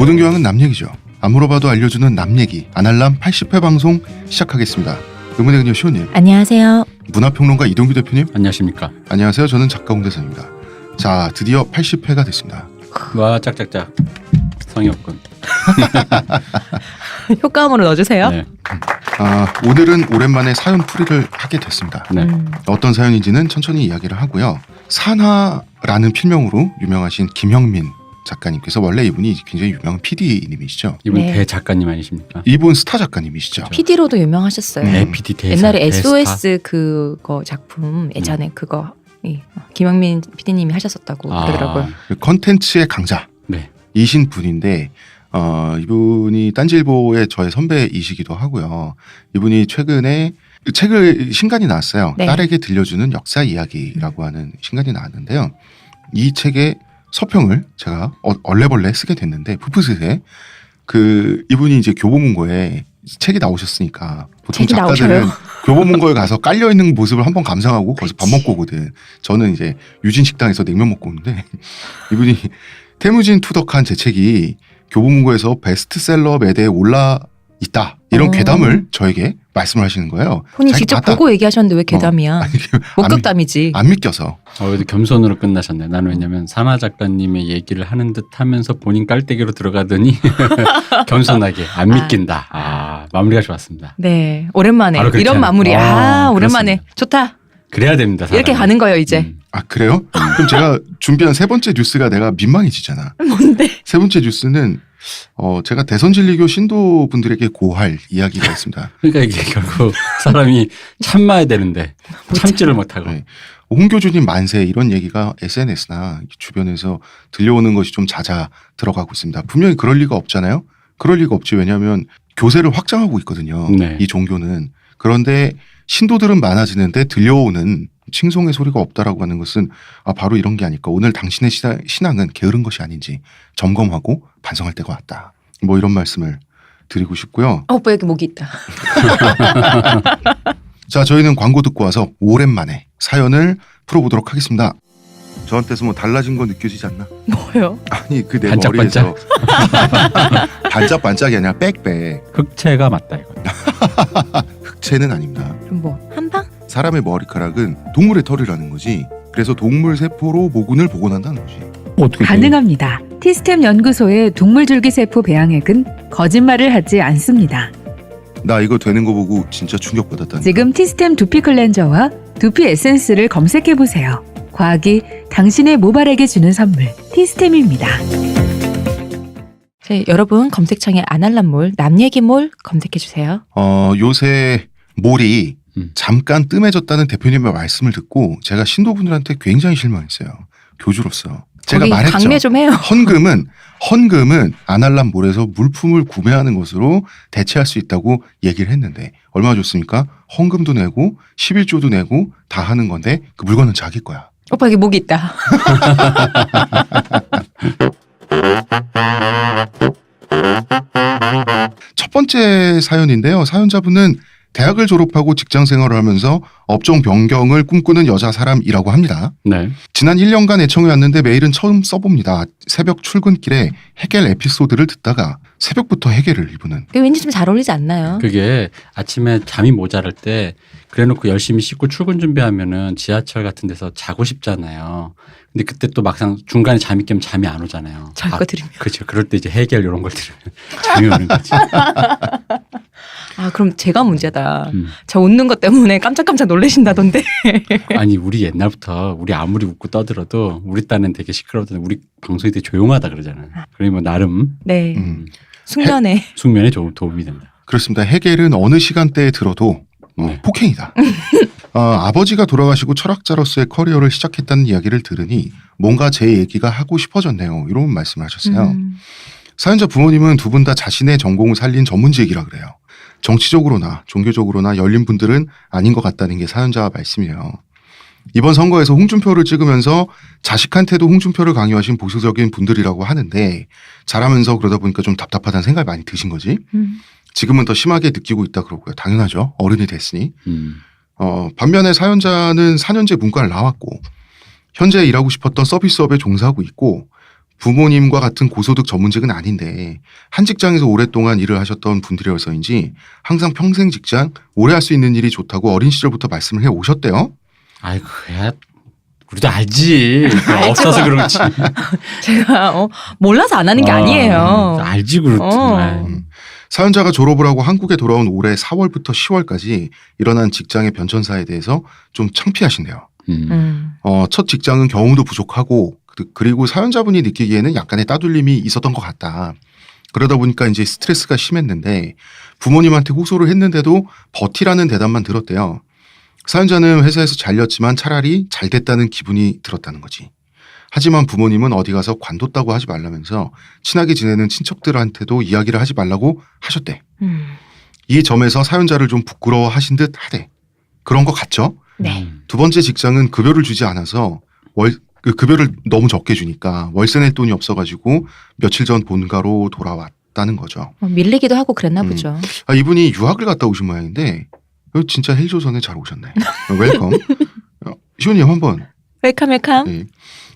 모든 교양은 남 얘기죠. 안 물어봐도 알려주는 남 얘기 아날람 80회 방송 시작하겠습니다. 의문의 그녀 시호님. 안녕하세요. 문화평론가 이동규 대표님. 안녕하십니까. 안녕하세요. 저는 작가 홍대선입니다. 자, 드디어 80회가 됐습니다. 와, 짝짝짝. 성의 없군. 효과음으로 넣어주세요. 네. 오늘은 오랜만에 사연 풀이를 하게 됐습니다. 네. 어떤 사연인지는 천천히 이야기를 하고요. 산하라는 필명으로 유명하신 김형민 작가님께서 원래 이분이 굉장히 유명한 PD님이시죠. 이분 네. 대작가님 아니십니까? 이분 스타 작가님이시죠. PD로도 유명하셨어요. 네, PD 대작. 옛날에 대스타. SOS 그거 작품 예전에 그거 김영민 PD님이 하셨었다고 그러더라고요. 컨텐츠의 강자. 네. 이신 분인데 이분이 딴지일보의 저의 선배이시기도 하고요. 이분이 최근에 책을 신간이 나왔어요. 네. 딸에게 들려주는 역사 이야기라고 하는 신간이 나왔는데요. 이 책의 서평을 제가 얼레벌레 쓰게 됐는데 풋풋에 이분이 이제 교보문고에 책이 나오셨으니까 보통 책이 작가들은 나오셔요. 교보문고에 가서 깔려 있는 모습을 한번 감상하고 거기서 밥 먹고 오거든. 저는 이제 유진 식당에서 냉면 먹고 오는데 이분이 태무진 투덕한 제 책이 교보문고에서 베스트셀러 매대에 올라 있다 이런 괴담을 저에게 말씀을 하시는 거예요. 본인 자기 직접 봤다. 보고 얘기하셨는데 왜 괴담이야? 목격담이지. 안 믿겨서. 그래도 겸손으로 끝나셨네. 나는 왜냐면 산하 작가님의 얘기를 하는 듯 하면서 본인 깔때기로 들어가더니 겸손하게 안 믿긴다. 마무리가 좋았습니다. 네, 오랜만에 바로 그렇게 이런 하는- 마무리. 오랜만에 그렇습니다. 좋다. 그래야 됩니다. 사람은. 이렇게 가는 거예요 이제. 그래요? 그럼 제가 준비한 세 번째 뉴스가 내가 민망해지잖아. 뭔데? 세 번째 뉴스는 제가 대선진리교 신도분들에게 고할 이야기가 있습니다. 그러니까 이게 결국 사람이 참아야 되는데 참지를 못하고. 네. 홍 교주님 만세 이런 얘기가 SNS나 주변에서 들려오는 것이 좀 잦아 들어가고 있습니다. 분명히 그럴 리가 없잖아요. 그럴 리가 없지. 왜냐하면 교세를 확장하고 있거든요. 네. 이 종교는. 그런데 신도들은 많아지는데 들려오는 칭송의 소리가 없다라고 하는 것은 바로 이런 게 아닐까. 오늘 당신의 신앙은 게으른 것이 아닌지 점검하고 반성할 때가 왔다. 뭐 이런 말씀을 드리고 싶고요. 오빠 여기 목이 있다. 자, 저희는 광고 듣고 와서 오랜만에 사연을 풀어보도록 하겠습니다. 저한테서 뭐 달라진 거 느껴지지 않나? 뭐요? 아니 그 내 반짝반짝. 머리에서 반짝반짝이 아니라 빽빽. 흑채가 맞다 이거. 흑채는 아닙니다. 그럼 뭐 한방? 사람의 머리카락은 동물의 털이라는 거지. 그래서 동물 세포로 모근을 복원한다는 거지. 어떻게 가능합니다. 티스템 연구소의 동물줄기세포 배양액은 거짓말을 하지 않습니다. 나 이거 되는 거 보고 진짜 충격받았다니까. 지금 티스템 두피 클렌저와 두피 에센스를 검색해보세요. 과학이 당신의 모발에게 주는 선물, 티스템입니다. 네, 여러분 검색창에 아날람몰, 남얘기몰 검색해주세요. 요새 몰이 음. 잠깐 뜸해졌다는 대표님의 말씀을 듣고 제가 신도분들한테 굉장히 실망했어요. 교주로서. 제가 거기 말했죠. 강매 좀 해요. 헌금은 아날람몰에서 물품을 구매하는 것으로 대체할 수 있다고 얘기를 했는데 얼마 줬습니까? 헌금도 내고 11조도 내고 다 하는 건데 그 물건은 자기 거야. 오빠 여기 목이 있다. 첫 번째 사연인데요. 사연자분은 대학을 졸업하고 직장 생활을 하면서 업종 변경을 꿈꾸는 여자 사람이라고 합니다. 네. 지난 1년간 애청해 왔는데 메일은 처음 써봅니다. 새벽 출근길에 해겔 에피소드를 듣다가 새벽부터 해겔을 이분은. 왠지 좀 잘 어울리지 않나요? 그게 아침에 잠이 모자랄 때 그래놓고 열심히 씻고 출근 준비하면은 지하철 같은 데서 자고 싶잖아요. 근데 그때 또 막상 중간에 잠이 깨면 잠이 안 오잖아요. 저희 거 들으면. 그렇죠. 그럴 때 이제 해결 이런 걸 들으면 잠이 오는 거지. 그럼 제가 문제다. 음. 저 웃는 것 때문에 깜짝깜짝 놀라신다던데. 아니 우리 옛날부터 우리 아무리 웃고 떠들어도 우리 딴은 되게 시끄러웠는데 우리 방송이 되게 조용하다 그러잖아요. 그러면 나름 네. 숙면에. 숙면에 도움이 된다. 그렇습니다. 해겔은 어느 시간대에 들어도 폭행이다. 아버지가 돌아가시고 철학자로서의 커리어를 시작했다는 이야기를 들으니 뭔가 제 얘기가 하고 싶어졌네요. 이런 말씀을 하셨어요. 사연자 부모님은 두 분 다 자신의 전공을 살린 전문직이라 그래요. 정치적으로나 종교적으로나 열린 분들은 아닌 것 같다는 게 사연자 말씀이에요. 이번 선거에서 홍준표를 찍으면서 자식한테도 홍준표를 강요하신 보수적인 분들이라고 하는데 잘하면서 그러다 보니까 좀 답답하다는 생각이 많이 드신 거지. 지금은 더 심하게 느끼고 있다 그러고요. 당연하죠. 어른이 됐으니. 반면에 사연자는 4년제 문과를 나왔고 현재 일하고 싶었던 서비스업에 종사하고 있고 부모님과 같은 고소득 전문직은 아닌데 한 직장에서 오랫동안 일을 하셨던 분들이어서인지 항상 평생 직장 오래 할 수 있는 일이 좋다고 어린 시절부터 말씀을 해 오셨대요. 아이고, 야, 우리도 알지. 없어서 그렇지. 제가 몰라서 안 하는 게 아니에요. 알지, 그렇지. 사연자가 졸업을 하고 한국에 돌아온 올해 4월부터 10월까지 일어난 직장의 변천사에 대해서 좀 창피하신대요. 첫 직장은 경험도 부족하고 그리고 사연자분이 느끼기에는 약간의 따돌림이 있었던 것 같다. 그러다 보니까 이제 스트레스가 심했는데 부모님한테 호소를 했는데도 버티라는 대답만 들었대요. 사연자는 회사에서 잘렸지만 차라리 잘 됐다는 기분이 들었다는 거지. 하지만 부모님은 어디 가서 관뒀다고 하지 말라면서 친하게 지내는 친척들한테도 이야기를 하지 말라고 하셨대. 이 점에서 사연자를 좀 부끄러워하신 듯 하대. 그런 것 같죠? 네. 두 번째 직장은 급여를 주지 않아서 급여를 너무 적게 주니까 월세 낼 돈이 없어가지고 며칠 전 본가로 돌아왔다는 거죠. 밀리기도 하고 그랬나 보죠. 이분이 유학을 갔다 오신 모양인데 진짜 헬조선에 잘 오셨네. 웰컴. 시호님 한번. 웰컴. 네.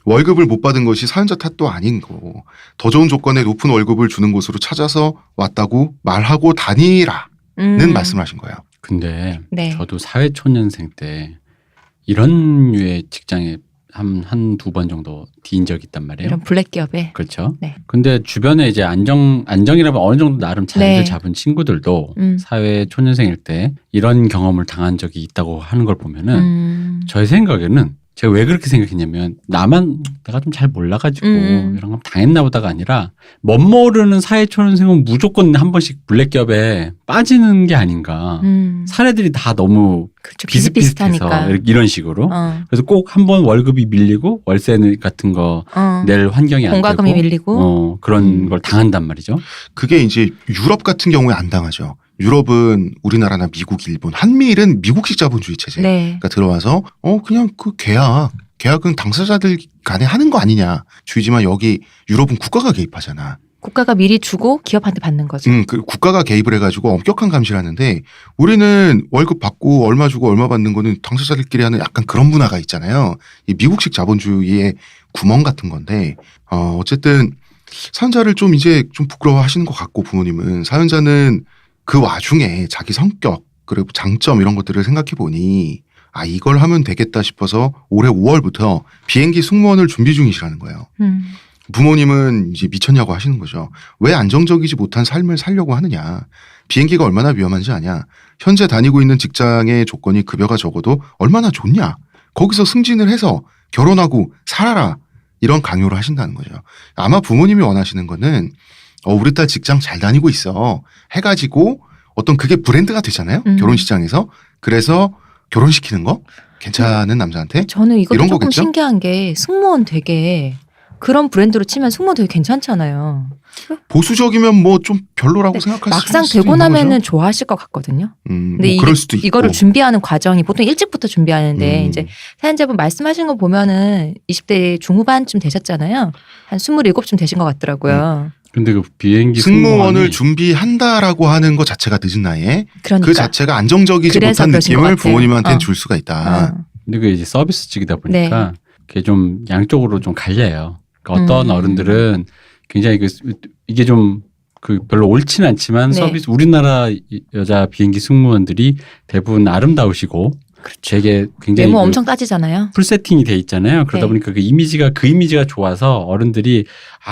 월급을 못 받은 것이 사연자 탓도 아닌 거. 더 좋은 조건에 높은 월급을 주는 곳으로 찾아서 왔다고 말하고 다니라는 말씀하신 거예요. 근데 네. 저도 사회초년생 때 이런 류의 직장에 한두 번 정도 뒤인 적이 있단 말이에요. 이런 블랙 기업에. 그렇죠. 네. 근데 주변에 이제 안정이라면 어느 정도 나름 자리를 네. 잡은 친구들도 사회 초년생일 때 이런 경험을 당한 적이 있다고 하는 걸 보면은 저의 생각에는 제가 왜 그렇게 생각했냐면 내가 좀 잘 몰라가지고 이런 거 당했나 보다가 아니라 멋모르는 사회 초년생은 무조건 한 번씩 블랙 기업에 빠지는 게 아닌가. 사례들이 다 너무 그렇죠. 비슷비슷해서 비슷비슷하니까. 이런 식으로. 그래서 꼭 한 번 월급이 밀리고 월세 같은 거 낼 환경이 안 되고 공과금이 밀리고 그런 걸 당한단 말이죠. 그게 이제 유럽 같은 경우에 안 당하죠. 유럽은 우리나라나 미국, 일본, 한미일은 미국식 자본주의 체제가 네. 들어와서 그냥 그 계약은 당사자들 간에 하는 거 아니냐 주의지만 여기 유럽은 국가가 개입하잖아. 국가가 미리 주고 기업한테 받는 거죠. 그 국가가 개입을 해가지고 엄격한 감시를 하는데 우리는 월급 받고 얼마 주고 얼마 받는 거는 당사자들끼리 하는 약간 그런 문화가 있잖아요. 이 미국식 자본주의의 구멍 같은 건데 어쨌든 사연자를 좀 이제 좀 부끄러워하시는 것 같고 부모님은 사연자는 그 와중에 자기 성격 그리고 장점 이런 것들을 생각해 보니 이걸 하면 되겠다 싶어서 올해 5월부터 비행기 승무원을 준비 중이시라는 거예요. 부모님은 이제 미쳤냐고 하시는 거죠. 왜 안정적이지 못한 삶을 살려고 하느냐. 비행기가 얼마나 위험한지 아냐. 현재 다니고 있는 직장의 조건이 급여가 적어도 얼마나 좋냐. 거기서 승진을 해서 결혼하고 살아라. 이런 강요를 하신다는 거죠. 아마 부모님이 원하시는 거는 우리 딸 직장 잘 다니고 있어. 해가지고 어떤 그게 브랜드가 되잖아요. 결혼시장에서. 그래서 결혼시키는 거? 괜찮은 남자한테? 저는 이것도 이런 조금 거겠죠? 신기한 게 승무원 되게 그런 브랜드로 치면 승무원 되게 괜찮잖아요. 보수적이면 뭐 좀 별로라고 생각할 막상 수도 되고 있는 나면은 거죠. 좋아하실 것 같거든요. 근데 뭐 그럴 수도 있고. 이거를 준비하는 과정이 보통 일찍부터 준비하는데 이제 사연자분 말씀하신 거 보면은 20대 중후반쯤 되셨잖아요. 한 27쯤 되신 것 같더라고요. 근데 그 비행기 승무원을 준비한다라고 하는 것 자체가 늦은 나이에 그러니까. 그 자체가 안정적이지 그래서 못한 그러신 것 느낌을 같아. 부모님한테는 줄 수가 있다. 근데 그게 이제 서비스직이다 보니까 그게 좀 양쪽으로 좀 갈려요. 그러니까 어떤 어른들은 굉장히 이게 좀 별로 옳지는 않지만 네. 서비스 우리나라 여자 비행기 승무원들이 대부분 아름다우시고 되게 굉장히 외모 엄청 따지잖아요. 풀 세팅이 돼 있잖아요. 그러다 네. 보니까 그 이미지가 좋아서 어른들이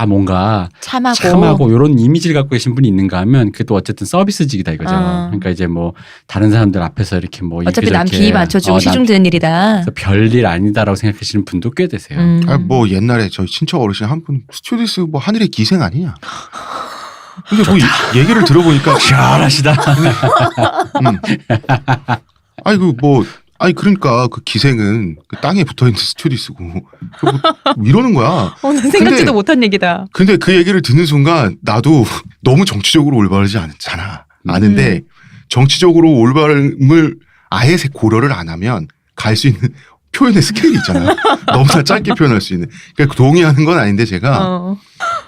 뭔가 참하고 이런 이미지를 갖고 계신 분이 있는가 하면 그게 또 어쨌든 서비스직이다 이거죠. 그러니까 이제 뭐 다른 사람들 앞에서 이렇게 뭐 어차피 이렇게 남 저렇게 비위 맞춰주고 시중 드는 일이다. 별일 아니다라고 생각하시는 분도 꽤 되세요. 뭐 옛날에 저희 친척 어르신 한 분 스튜어디스 뭐 하늘의 기생 아니냐. 근데 뭐 얘기를 들어보니까 시원하시다. 그러니까 그 기생은 그 땅에 붙어있는 스튜어디스고 뭐 이러는 거야. 난 생각지도 못한 얘기다. 근데 그 얘기를 듣는 순간 나도 너무 정치적으로 올바르지 않잖아. 아는데 정치적으로 올바름을 아예 고려를 안 하면 갈 수 있는 표현의 스케일이 있잖아요. 너무나 짧게 표현할 수 있는. 그러니까 동의하는 건 아닌데 제가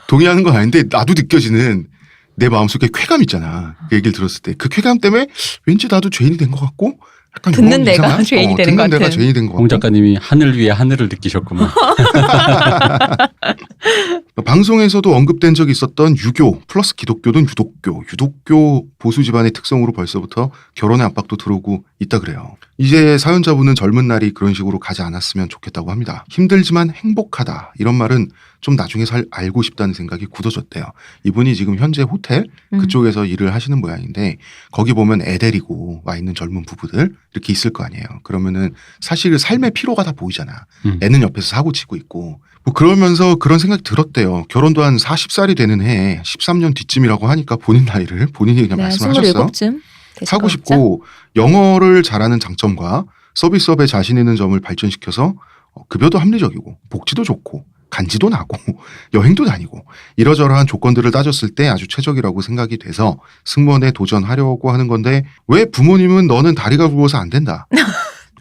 동의하는 건 아닌데 나도 느껴지는 내 마음속에 쾌감 있잖아. 그 얘기를 들었을 때 그 쾌감 때문에 왠지 나도 죄인이 된 것 같고 약간 듣는 이건 데가 이상한? 죄인이 되는 것 듣는 데가 같은. 죄인이 된 것 홍 같고. 작가님이 하늘 위에 하늘을 느끼셨구만. 방송에서도 언급된 적이 있었던 유교 플러스 기독교든 유독교 보수 집안의 특성으로 벌써부터 결혼의 압박도 들어오고 있다 그래요. 이제 사연자분은 젊은 날이 그런 식으로 가지 않았으면 좋겠다고 합니다. 힘들지만 행복하다 이런 말은 좀 나중에 알고 싶다는 생각이 굳어졌대요. 이분이 지금 현재 호텔 그쪽에서 일을 하시는 모양인데 거기 보면 애 데리고 와 있는 젊은 부부들 이렇게 있을 거 아니에요. 그러면은 사실 삶의 피로가 다 보이잖아. 애는 옆에서 사고 치고 있고 뭐 그러면서 그런 생각이 들었대요. 결혼도 한 40살이 되는 해에 13년 뒤쯤이라고 하니까 본인 나이를 본인이 그냥 네, 말씀하셨어요. 27쯤 하고 싶고 영어를 잘하는 장점과 서비스업에 자신 있는 점을 발전시켜서 급여도 합리적이고 복지도 좋고 간지도 나고 여행도 다니고 이러저러한 조건들을 따졌을 때 아주 최적이라고 생각이 돼서 승무원에 도전하려고 하는 건데 왜 부모님은 너는 다리가 굵어서 안 된다.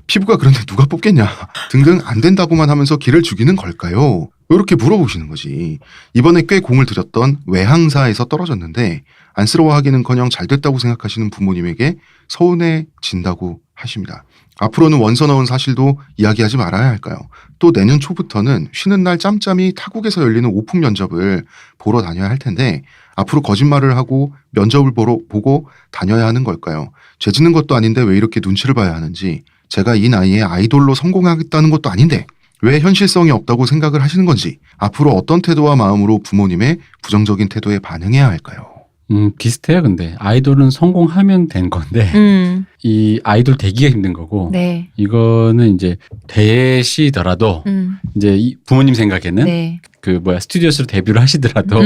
피부가 그런데 누가 뽑겠냐 등등 안 된다고만 하면서 길을 죽이는 걸까요? 이렇게 물어보시는 거지. 이번에 꽤 공을 들였던 외항사에서 떨어졌는데 안쓰러워하기는커녕 잘 됐다고 생각하시는 부모님에게 서운해진다고 하십니다. 앞으로는 원서 넣은 사실도 이야기하지 말아야 할까요? 또 내년 초부터는 쉬는 날 짬짬이 타국에서 열리는 오픈 면접을 보러 다녀야 할 텐데 앞으로 거짓말을 하고 면접을 보고 다녀야 하는 걸까요? 죄 짓는 것도 아닌데 왜 이렇게 눈치를 봐야 하는지 제가 이 나이에 아이돌로 성공하겠다는 것도 아닌데 왜 현실성이 없다고 생각을 하시는 건지 앞으로 어떤 태도와 마음으로 부모님의 부정적인 태도에 반응해야 할까요? 비슷해요. 근데 아이돌은 성공하면 된 건데 이 아이돌 되기가 힘든 거고 네. 이거는 이제 대시더라도 이제 이 부모님 생각에는 네. 그 스튜디오스로 데뷔를 하시더라도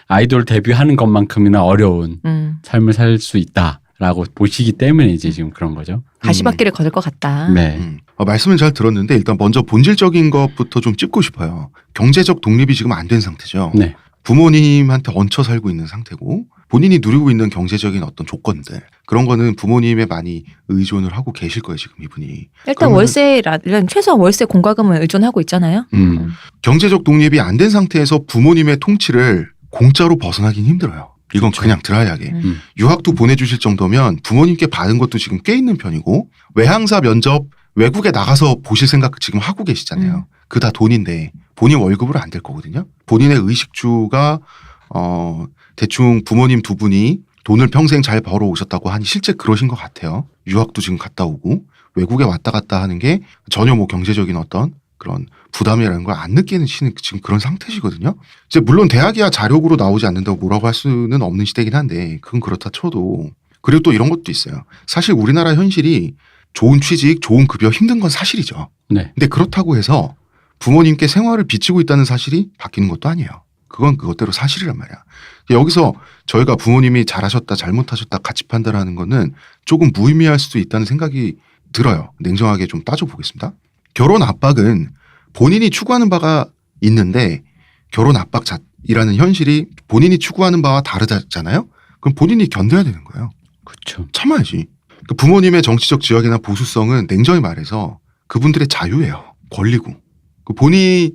아이돌 데뷔하는 것만큼이나 어려운 삶을 살 수 있다라고 보시기 때문에 이제 지금 그런 거죠. 가시밭길을 걸을 것 같다. 네. 말씀은 잘 들었는데 일단 먼저 본질적인 것부터 좀 짚고 싶어요. 경제적 독립이 지금 안 된 상태죠. 네. 부모님한테 얹혀 살고 있는 상태고 본인이 누리고 있는 경제적인 어떤 조건들 그런 거는 부모님에 많이 의존을 하고 계실 거예요. 지금 이분이. 일단 최소한 월세 공과금을 의존하고 있잖아요. 경제적 독립이 안 된 상태에서 부모님의 통치를 공짜로 벗어나긴 힘들어요. 이건 그렇죠. 그냥 드라이하게. 유학도 보내주실 정도면 부모님께 받은 것도 지금 꽤 있는 편이고 외항사 면접 외국에 나가서 보실 생각 지금 하고 계시잖아요. 그 다 돈인데 본인 월급으로 안 될 거거든요. 본인의 의식주가 대충 부모님 두 분이 돈을 평생 잘 벌어 오셨다고 하니 실제 그러신 것 같아요. 유학도 지금 갔다 오고 외국에 왔다 갔다 하는 게 전혀 뭐 경제적인 어떤 그런 부담이라는 걸 안 느끼는 지금 그런 상태시거든요. 이제 물론 대학이야 자력으로 나오지 않는다고 뭐라고 할 수는 없는 시대긴 한데 그건 그렇다 쳐도 그리고 또 이런 것도 있어요. 사실 우리나라 현실이 좋은 취직, 좋은 급여 힘든 건 사실이죠. 네. 근데 그렇다고 해서 부모님께 생활을 빚지고 있다는 사실이 바뀌는 것도 아니에요. 그건 그것대로 사실이란 말이야. 여기서 저희가 부모님이 잘하셨다 잘못하셨다 같이 판단하는 거는 조금 무의미할 수도 있다는 생각이 들어요. 냉정하게 좀 따져보겠습니다. 결혼 압박은 본인이 추구하는 바가 있는데 결혼 압박이라는 현실이 본인이 추구하는 바와 다르잖아요. 그럼 본인이 견뎌야 되는 거예요. 그렇죠. 참아야지. 부모님의 정치적 지역이나 보수성은 냉정히 말해서 그분들의 자유예요. 권리고. 본인이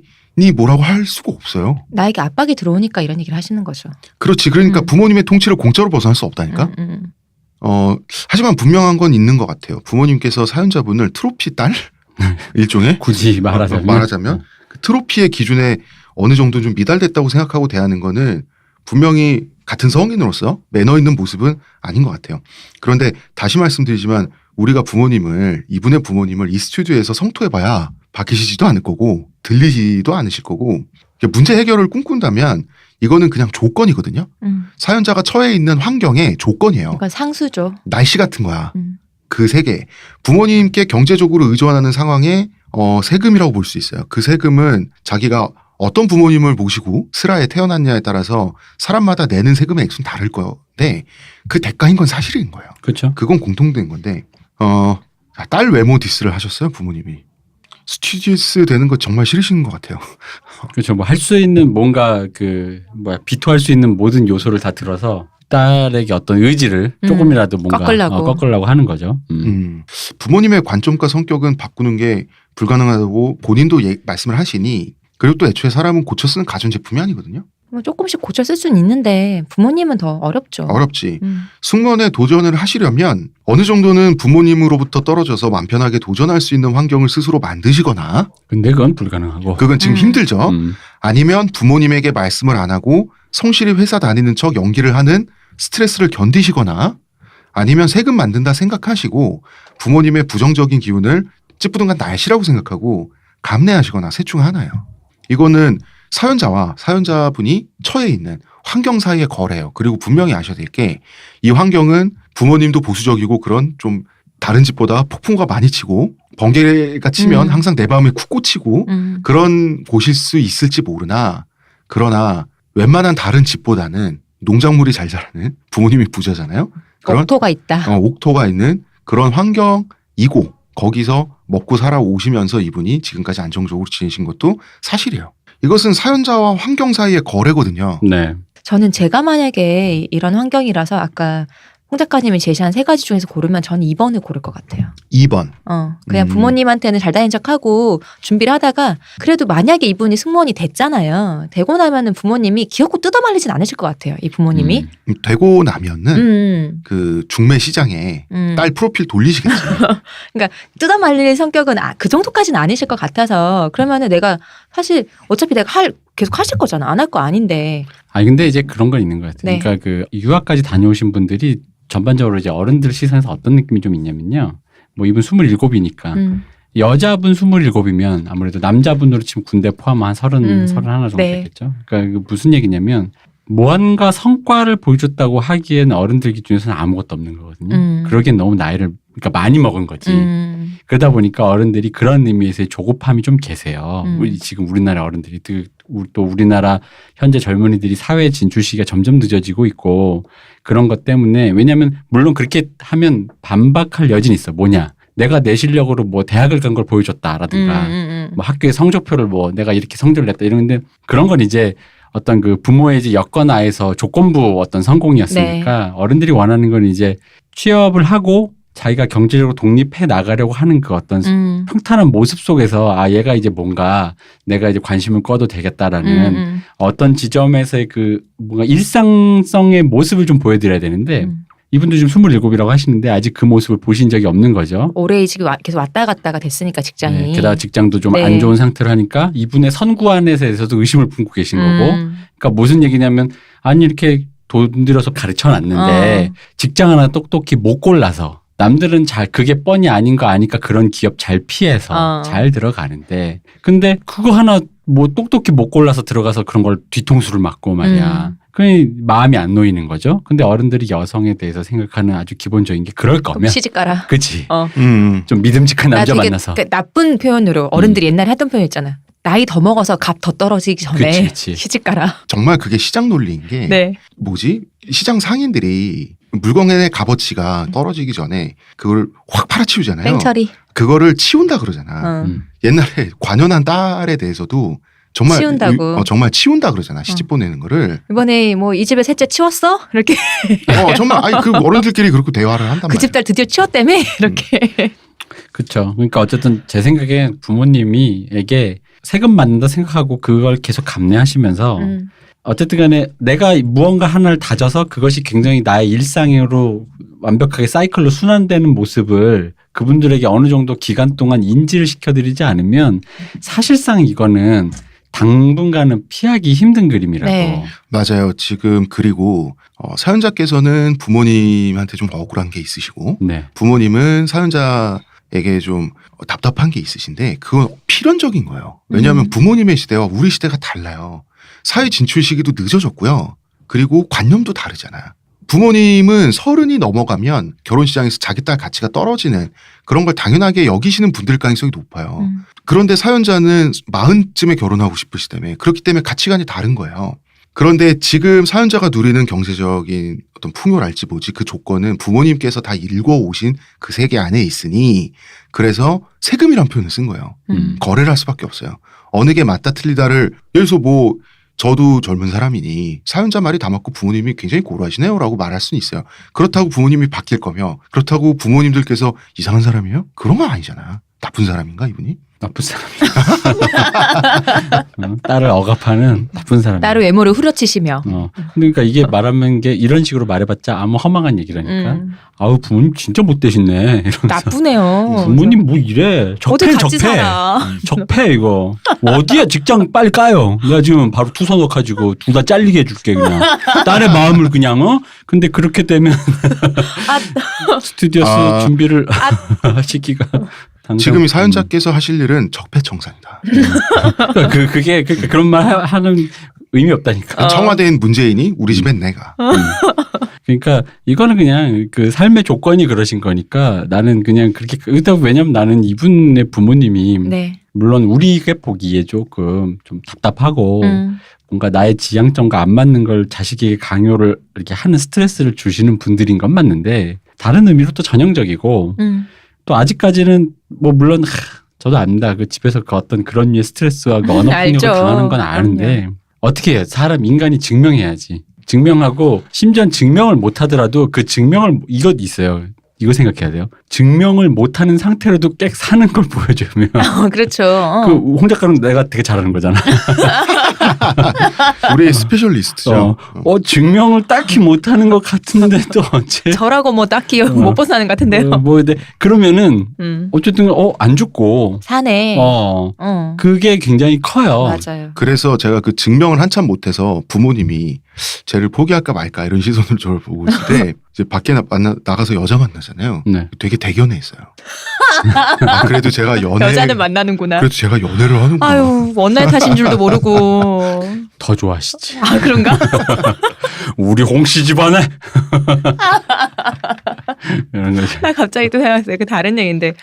뭐라고 할 수가 없어요. 나에게 압박이 들어오니까 이런 얘기를 하시는 거죠. 그렇지. 그러니까 부모님의 통치를 공짜로 벗어날 수 없다니까. 하지만 분명한 건 있는 것 같아요. 부모님께서 사연자분을 트로피 딸? 일종의? 굳이 말하자면 그 트로피의 기준에 어느 정도 좀 미달됐다고 생각하고 대하는 거는 분명히 같은 성인으로서 매너 있는 모습은 아닌 것 같아요. 그런데 다시 말씀드리지만 우리가 이분의 부모님을 이 스튜디오에서 성토해봐야 바뀌시지도 않을 거고 들리지도 않으실 거고 문제 해결을 꿈꾼다면 이거는 그냥 조건이거든요. 사연자가 처해 있는 환경의 조건이에요. 이건 상수죠. 날씨 같은 거야. 그 세계. 부모님께 경제적으로 의존하는 상황에 세금이라고 볼 수 있어요. 그 세금은 자기가 어떤 부모님을 모시고 슬하에 태어났냐에 따라서 사람마다 내는 세금의 액수는 다를 건데 그 대가인 건 사실인 거예요. 그렇죠. 그건 공통된 건데 딸 외모 디스를 하셨어요 부모님이. 스튜디오스 되는 거 정말 싫으신 것 같아요. 그렇죠. 뭐 할 수 있는 뭔가 비토할 수 있는 모든 요소를 다 들어서 딸에게 어떤 의지를 조금이라도 뭔가 꺾으려고 하는 거죠. 부모님의 관점과 성격은 바꾸는 게 불가능하다고 본인도 말씀을 하시니 그리고 또 애초에 사람은 고쳐 쓰는 가전제품이 아니거든요. 뭐 조금씩 고쳐 쓸 수는 있는데 부모님은 더 어렵죠. 어렵지. 승무원에 도전을 하시려면 어느 정도는 부모님으로부터 떨어져서 마음 편하게 도전할 수 있는 환경을 스스로 만드시거나 근데 그건 불가능하고. 그건 지금 힘들죠. 음. 아니면 부모님에게 말씀을 안 하고 성실히 회사 다니는 척 연기를 하는 스트레스를 견디시거나 아니면 세금 만든다 생각하시고 부모님의 부정적인 기운을 찌뿌둥한 날씨라고 생각하고 감내하시거나 셋 중 하나예요. 이거는 사연자와 사연자분이 처해 있는 환경 사이의 거래예요. 그리고 분명히 아셔야 될 게 이 환경은 부모님도 보수적이고 그런 좀 다른 집보다 폭풍과 많이 치고 번개가 치면 항상 내 마음에 쿡 꽂히고 그런 곳일 수 있을지 모르나 그러나 웬만한 다른 집보다는 농작물이 잘 자라는 부모님이 부자잖아요. 그런 옥토가 있다. 옥토가 있는 그런 환경이고 거기서 먹고 살아오시면서 이분이 지금까지 안정적으로 지내신 것도 사실이에요. 이것은 사연자와 환경 사이의 거래거든요. 네. 저는 제가 만약에 이런 환경이라서 아까 홍 작가님이 제시한 3가지 중에서 고르면 저는 2번을 고를 것 같아요. 2번. 그냥 부모님한테는 잘 다닌 척하고 준비를 하다가 그래도 만약에 이분이 승무원이 됐잖아요. 되고 나면은 부모님이 기어코 뜯어말리진 않으실 것 같아요. 이 부모님이. 되고 나면은 그 중매 시장에 딸 프로필 돌리시겠지. 그러니까 뜯어말릴 성격은 그 정도까지는 아니실 것 같아서 그러면은 내가 사실 어차피 내가 계속 하실 거잖아. 안 할 거 아닌데. 아니 근데 이제 그런 건 있는 것 같아요. 네. 그러니까 그 유학까지 다녀오신 분들이 전반적으로 이제 어른들 시선에서 어떤 느낌이 좀 있냐면요. 뭐 이분 27이니까 여자분 27이면 아무래도 남자분으로 치면 군대 포함한 30, 31 정도 네. 되겠죠. 그러니까 무슨 얘기냐면 무언가 성과를 보여줬다고 하기에는 어른들 기준에서는 아무것도 없는 거거든요. 그러기엔 너무 나이를 그러니까 많이 먹은 거지. 그러다 보니까 어른들이 그런 의미에서의 조급함이 좀 계세요. 지금 우리나라 어른들이 또 우리나라 현재 젊은이들이 사회 진출 시기가 점점 늦어지고 있고 그런 것 때문에 왜냐하면 물론 그렇게 하면 반박할 여지는 있어. 뭐냐. 내가 내 실력으로 뭐 대학을 간 걸 보여줬다라든가 뭐 학교의 성적표를 뭐 내가 이렇게 성적을 냈다 이러는데 그런 건 이제 어떤 그 부모의 이제 여건하에서 조건부 어떤 성공이었으니까 네. 어른들이 원하는 건 이제 취업을 하고 자기가 경제적으로 독립해 나가려고 하는 그 어떤 평탄한 모습 속에서 아 얘가 이제 뭔가 내가 이제 관심을 꺼도 되겠다라는 어떤 지점에서의 그 뭔가 일상성의 모습을 좀 보여드려야 되는데 이분도 지금 27이라고 하시는데 아직 그 모습을 보신 적이 없는 거죠. 오래 지금 계속 왔다 갔다가 됐으니까 직장이. 네, 게다가 직장도 좀 안 네. 좋은 상태로 하니까 이분의 선구안에 대해서도 의심을 품고 계신 거고 그러니까 무슨 얘기냐면 아니 이렇게 돈 들여서 가르쳐 놨는데 직장 하나 똑똑히 못 골라서 남들은 잘 그게 뻔히 아닌 거 아니까 그런 기업 잘 피해서 잘 들어가는데 근데 그거 하나 뭐 똑똑히 못 골라서 들어가서 그런 걸 뒤통수를 맞고 말이야. 그게 마음이 안 놓이는 거죠. 근데 어른들이 여성에 대해서 생각하는 아주 기본적인 게 그럴 거면 시집 가라. 그치. 좀 믿음직한 남자 되게 만나서. 그 나쁜 표현으로 어른들이 옛날에 하던 표현 있잖아. 나이 더 먹어서 값 더 떨어지기 전에 그치. 시집 가라. 정말 그게 시장 논리인 게 네. 뭐지? 시장 상인들이 물건의 값어치가 떨어지기 전에 그걸 확 팔아치우잖아요. 땡처리. 그거를 치운다 그러잖아. 옛날에 관연한 딸에 대해서도 정말 치운다고. 정말 치운다 그러잖아. 시집 보내는 거를. 이번에 뭐 이 집에 셋째 치웠어? 이렇게 정말 아니 그 어른들끼리 그렇게 대화를 한단 그 말이야. 집 딸 드디어 치웠다며? 이렇게. 그렇죠. 그러니까 어쨌든 제 생각에 부모님이에게 세금 받는다 생각하고 그걸 계속 감내하시면서 어쨌든 간에 내가 무언가 하나를 다져서 그것이 굉장히 나의 일상으로 완벽하게 사이클로 순환되는 모습을 그분들에게 어느 정도 기간 동안 인지를 시켜드리지 않으면 사실상 이거는 당분간은 피하기 힘든 그림이라고. 네. 맞아요. 지금 그리고 사연자께서는 부모님한테 좀 억울한 게 있으시고 네. 부모님은 사연자에게 좀 답답한 게 있으신데 그건 필연적인 거예요. 왜냐하면 부모님의 시대와 우리 시대가 달라요. 사회 진출 시기도 늦어졌고요. 그리고 관념도 다르잖아요. 부모님은 30이 넘어가면 결혼시장에서 자기 딸 가치가 떨어지는 그런 걸 당연하게 여기시는 분들 가능성이 높아요. 그런데 사연자는 40쯤에 결혼하고 싶으시다며 그렇기 때문에 가치관이 다른 거예요. 그런데 지금 사연자가 누리는 경제적인 어떤 풍요랄지 뭐지 그 조건은 부모님께서 다 읽어오신 그 세계 안에 있으니 그래서 세금이란 표현을 쓴 거예요. 거래를 할 수밖에 없어요. 어느 게 맞다 틀리다를 예를 들어서 뭐 저도 젊은 사람이니 사연자 말이 다 맞고 부모님이 굉장히 고루하시네요 라고 말할 수는 있어요. 그렇다고 부모님이 바뀔 거며 그렇다고 부모님들께서 이상한 사람이에요? 그런 건 아니잖아. 나쁜 사람인가 이분이? 나쁜 사람. 딸을 억압하는 나쁜 사람. 나를 외모를 후려치시며. 그러니까 이게 말하는 게 이런 식으로 말해봤자 아무 허망한 얘기라니까. 아우 부모님 진짜 못되시네. 이러면서. 나쁘네요. 부모님 뭐 이래. 어디 적폐 같이 살아. 적폐 이거. 어디야 직장 빨리 까요. 내가 지금 바로 투서넣 가지고 둘 다 잘리게 해줄게 그냥. 딸의 마음을 그냥 근데 그렇게 되면 스튜디오스 준비를 하시기가. 지금 이 사연자께서 하실 일은 적폐청산이다. 그게 그런 말 하는 의미 없다니까. 청와대엔 문재인이 우리 집엔 내가. 그러니까 이거는 그냥 그 삶의 조건이 그러신 거니까 나는 그냥 그렇게 왜냐면 나는 이분의 부모님이 네. 물론 우리가 보기에 조금 좀 답답하고 뭔가 나의 지향점과 안 맞는 걸 자식에게 강요를 이렇게 하는 스트레스를 주시는 분들인 건 맞는데 다른 의미로 또 전형적이고 또 아직까지는 뭐 물론 저도 압니다. 그 집에서 그 어떤 그런 류의 스트레스와 그 언어 폭력을 당하는 건 아는데 어떻게 해요? 사람 인간이 증명해야지. 증명하고 심지어 증명을 못 하더라도 그 증명을 이것 있어요. 이거 생각해야 돼요. 증명을 못하는 상태로도 꽤 사는 걸 보여주면. 그렇죠. 그 홍 작가는 내가 되게 잘하는 거잖아. 우리 스페셜리스트죠. 증명을 딱히 못하는 것 같은데 또 어째. 저라고 뭐 딱히 못 벗어나는 것 같은데요. 근데 그러면은 어쨌든 안 죽고 사네. 그게 굉장히 커요. 맞아요. 그래서 제가 그 증명을 한참 못해서 부모님이 쟤를 포기할까 말까 이런 시선으로 저를 보고 있을 때 이제 밖에 나가서 여자 만나잖아요. 네. 되게 대견해 있어요. 그래도 제가 여자는 만나는구나. 그래도 제가 연애를 하는구나. 아유, 원나잇 하신 줄도 모르고. 더 좋아하시지. 아, 그런가? 우리 홍씨 집안에. 이런 거죠. 나 갑자기 또 생각났어요. 그 다른 얘기인데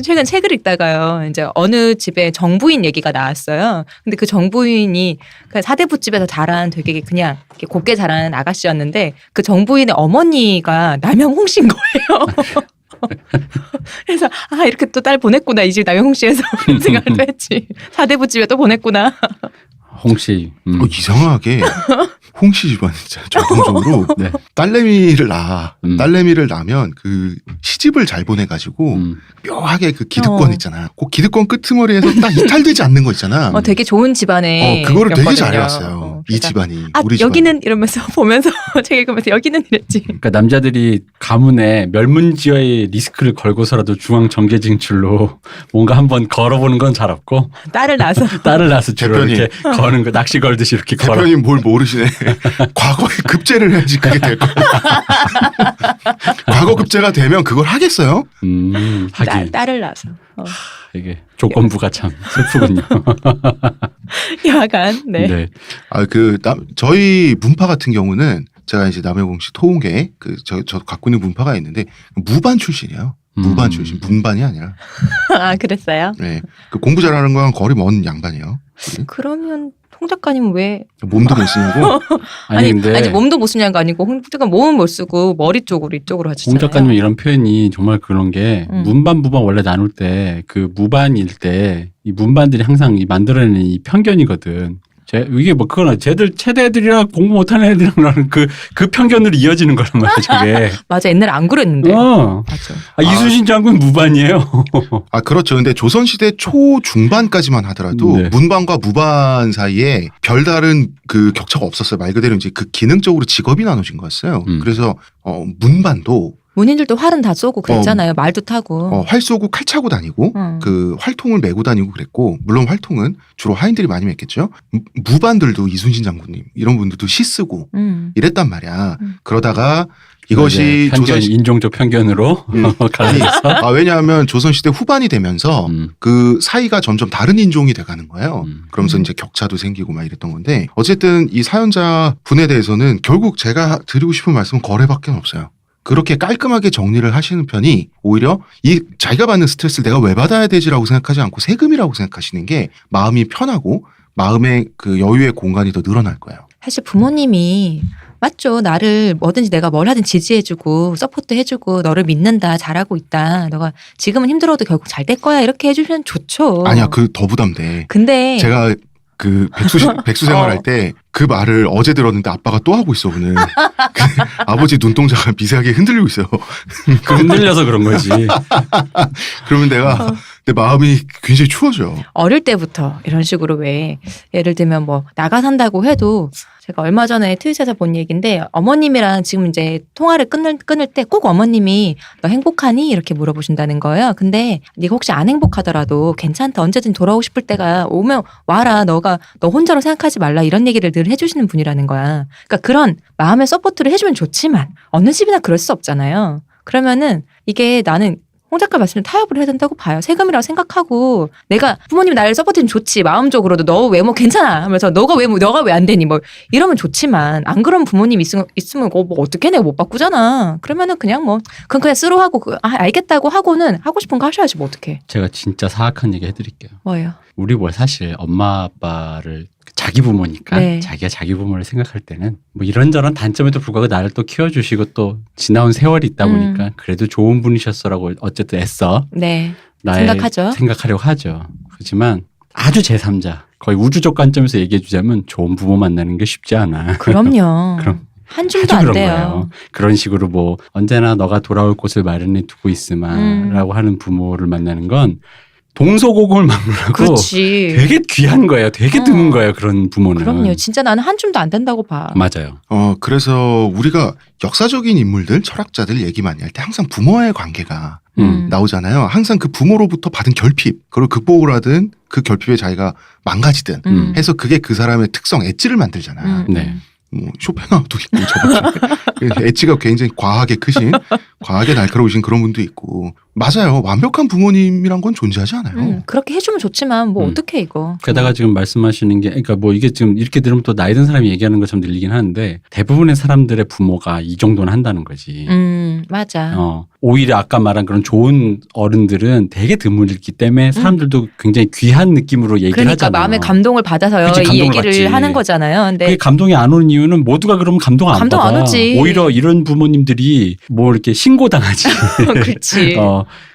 최근 책을 읽다가요. 이제 어느 집에 정부인 얘기가 나왔어요. 근데 그 정부인이 그 사대부집에서 자란 되게 그냥 이렇게 곱게 자라는 아가씨였는데 그 정부인의 어머니가 남영홍 씨인 거예요. 그래서 이렇게 또 딸 보냈구나 이 집 남영홍 씨에서 생각을 또 했지. 사대부집에 또 보냈구나. 홍씨. 이상하게 홍씨 집안이 진짜 전통적으로 네. 딸내미를 낳으면 그 시집을 잘 보내가지고 묘하게 그 기득권 있잖아. 그 기득권 끄트머리에서 딱 이탈되지 않는 거 있잖아. 되게 좋은 집안에 그거를 되게 였거든요. 잘해왔어요. 이 집안이. 우리 여기는 이러면서 보면서 책 읽으면서 여기는 이랬지. 그러니까 남자들이 가문에 멸문지어의 리스크를 걸고서라도 중앙 정계 진출로 뭔가 한번 걸어보는 건 잘 없고 딸을 낳아서 주로 대표님. 이렇게 거는 거 낚시 걸듯이 이렇게 걸어. 대표님 뭘 모르시네. 과거에 급제를 해야지 그게 될 거예요. 과거 급제가 되면 그걸 하겠어요? 하긴. 딸을 낳아서. 이게 조건부가 참 슬프군요. 야간. 네. 저희 문파 같은 경우는 제가 이제 남영홍 씨 토홍계 저 갖고 있는 문파가 있는데 무반 출신이에요. 무반 출신, 문반이 아니라. 그랬어요? 네, 그 공부 잘하는 거랑 거리 먼 양반이에요. 그러면 홍 작가님은 왜 몸도 못 쓰고. 아니 근데 몸도 못 쓰냐는 거 아니고 홍 작가 몸은 못 쓰고 머리 쪽으로 이쪽으로 하시잖아요. 홍 작가님 이런 표현이 정말 그런 게 문반 무반 원래 나눌 때 그 무반일 때 이 문반들이 항상 만들어내는 이 편견이거든. 이게 뭐 그거나 쟤들 체대 애들이랑 공부 못하는 애들이랑 그 편견으로 이어지는 거란 말이야 저게. 맞아 옛날에 안 그랬는데. 맞아. 이순신 장군 무반이에요. 그렇죠. 근데 조선시대 초중반까지만 하더라도 네. 문반과 무반 사이에 별다른 그 격차가 없었어요. 말 그대로 이제 그 기능적으로 직업이 나눠진 거였어요. 그래서 문반도 문인들도 활은 다 쏘고 그랬잖아요. 말도 타고. 활 쏘고 칼 차고 다니고 그 활통을 메고 다니고 그랬고 물론 활통은 주로 하인들이 많이 맸겠죠. 무반들도 이순신 장군님 이런 분들도 시 쓰고 이랬단 말이야. 그러다가 이것이 인종적 편견으로 갈라졌어. 왜냐하면 조선시대 후반이 되면서 그 사이가 점점 다른 인종이 돼가는 거예요. 그러면서 이제 격차도 생기고 막 이랬던 건데 어쨌든 이 사연자 분에 대해서는 결국 제가 드리고 싶은 말씀은 거래밖에 없어요. 그렇게 깔끔하게 정리를 하시는 편이 오히려 이 자기가 받는 스트레스를 내가 왜 받아야 되지라고 생각하지 않고 세금이라고 생각하시는 게 마음이 편하고 마음의 그 여유의 공간이 더 늘어날 거예요. 사실 부모님이 맞죠. 나를 뭐든지 내가 뭘 하든 지지해주고 서포트 해주고 너를 믿는다. 잘하고 있다. 너가 지금은 힘들어도 결국 잘 될 거야. 이렇게 해주면 좋죠. 아니야. 더 부담돼. 근데 제가 그 백수 생활할 때 그 말을 어제 들었는데 아빠가 또 하고 있어 오늘. 아버지 눈동자가 미세하게 흔들리고 있어요. 흔들려서 그런 거지. 그러면 내가 내 마음이 굉장히 추워져. 어릴 때부터 이런 식으로 왜 예를 들면 뭐 나가 산다고 해도 제가 얼마 전에 트윗에서 본 얘기인데 어머님이랑 지금 이제 통화를 끊을 때 꼭 어머님이 너 행복하니? 이렇게 물어보신다는 거예요. 근데 네가 혹시 안 행복하더라도 괜찮다. 언제든 돌아오고 싶을 때가 오면 와라. 너 혼자로 생각하지 말라. 이런 얘기를 늘 해주시는 분이라는 거야. 그러니까 그런 마음의 서포트를 해주면 좋지만 어느 집이나 그럴 수 없잖아요. 그러면은 이게 나는 홍 작가 말씀을 타협을 해야 된다고 봐요. 세금이라고 생각하고 내가 부모님이 나를 서포트는 좋지 마음적으로도 너 외모 괜찮아 하면서 너가 왜 안 되니 뭐 이러면 좋지만 안 그런 부모님 있으면 뭐 어떻게 내가 못 바꾸잖아. 그러면은 그냥 뭐 그냥 쓰러하고 알겠다고 하고는 하고 싶은 거 하셔야지 뭐 어떡해. 제가 진짜 사악한 얘기 해드릴게요. 뭐예요? 우리 뭐 사실 엄마 아빠를 자기 부모니까 네. 자기가 자기 부모를 생각할 때는 뭐 이런저런 단점에도 불구하고 나를 또 키워주시고 또 지나온 세월이 있다 보니까 그래도 좋은 분이셨어라고 어쨌든 애써 네. 나의 생각하죠. 생각하려고 하죠. 그렇지만 아주 제3자 거의 우주적 관점에서 얘기해 주자면 좋은 부모 만나는 게 쉽지 않아. 그럼요. 그럼 한 줌도 아주 안 그런 돼요. 거예요. 그런 식으로 뭐 언제나 너가 돌아올 곳을 마련해 두고 있으마라고 하는 부모를 만나는 건 동서고금을 막론하고 그렇지. 되게 귀한 거예요. 되게 드문 거예요. 그런 부모는. 그럼요. 진짜 나는 한 줌도 안 된다고 봐. 맞아요. 그래서 우리가 역사적인 인물들, 철학자들 얘기 많이 할 때 항상 부모와의 관계가 나오잖아요. 항상 그 부모로부터 받은 결핍, 그걸 극복을 하든 그 결핍에 자기가 망가지든 해서 그게 그 사람의 특성, 엣지를 만들잖아. 네. 뭐 쇼펜하우도 있고 저번에 엣지가 굉장히 과하게 크신, 과하게 날카로우신 그런 분도 있고. 맞아요. 완벽한 부모님이란 건 존재하지 않아요. 그렇게 해주면 좋지만 뭐 어떡해 이거. 게다가 지금 말씀하시는 게 그러니까 뭐 이게 지금 이렇게 들으면 또 나이 든 사람이 얘기하는 것처럼 들리긴 하는데 대부분의 사람들의 부모가 이 정도는 한다는 거지. 맞아. 오히려 아까 말한 그런 좋은 어른들은 되게 드물기 때문에 사람들도 굉장히 귀한 느낌으로 얘기를 그러니까 하잖아요. 마음의 감동을 받아서요. 그치, 이 감동을 얘기를 받지. 하는 거잖아요. 근데 그게 감동이 안 오는 이유는 모두가 그러면 감동 안 감동 받아. 안 오지. 오히려 이런 부모님들이 뭐 이렇게 신고당하지. 그렇지.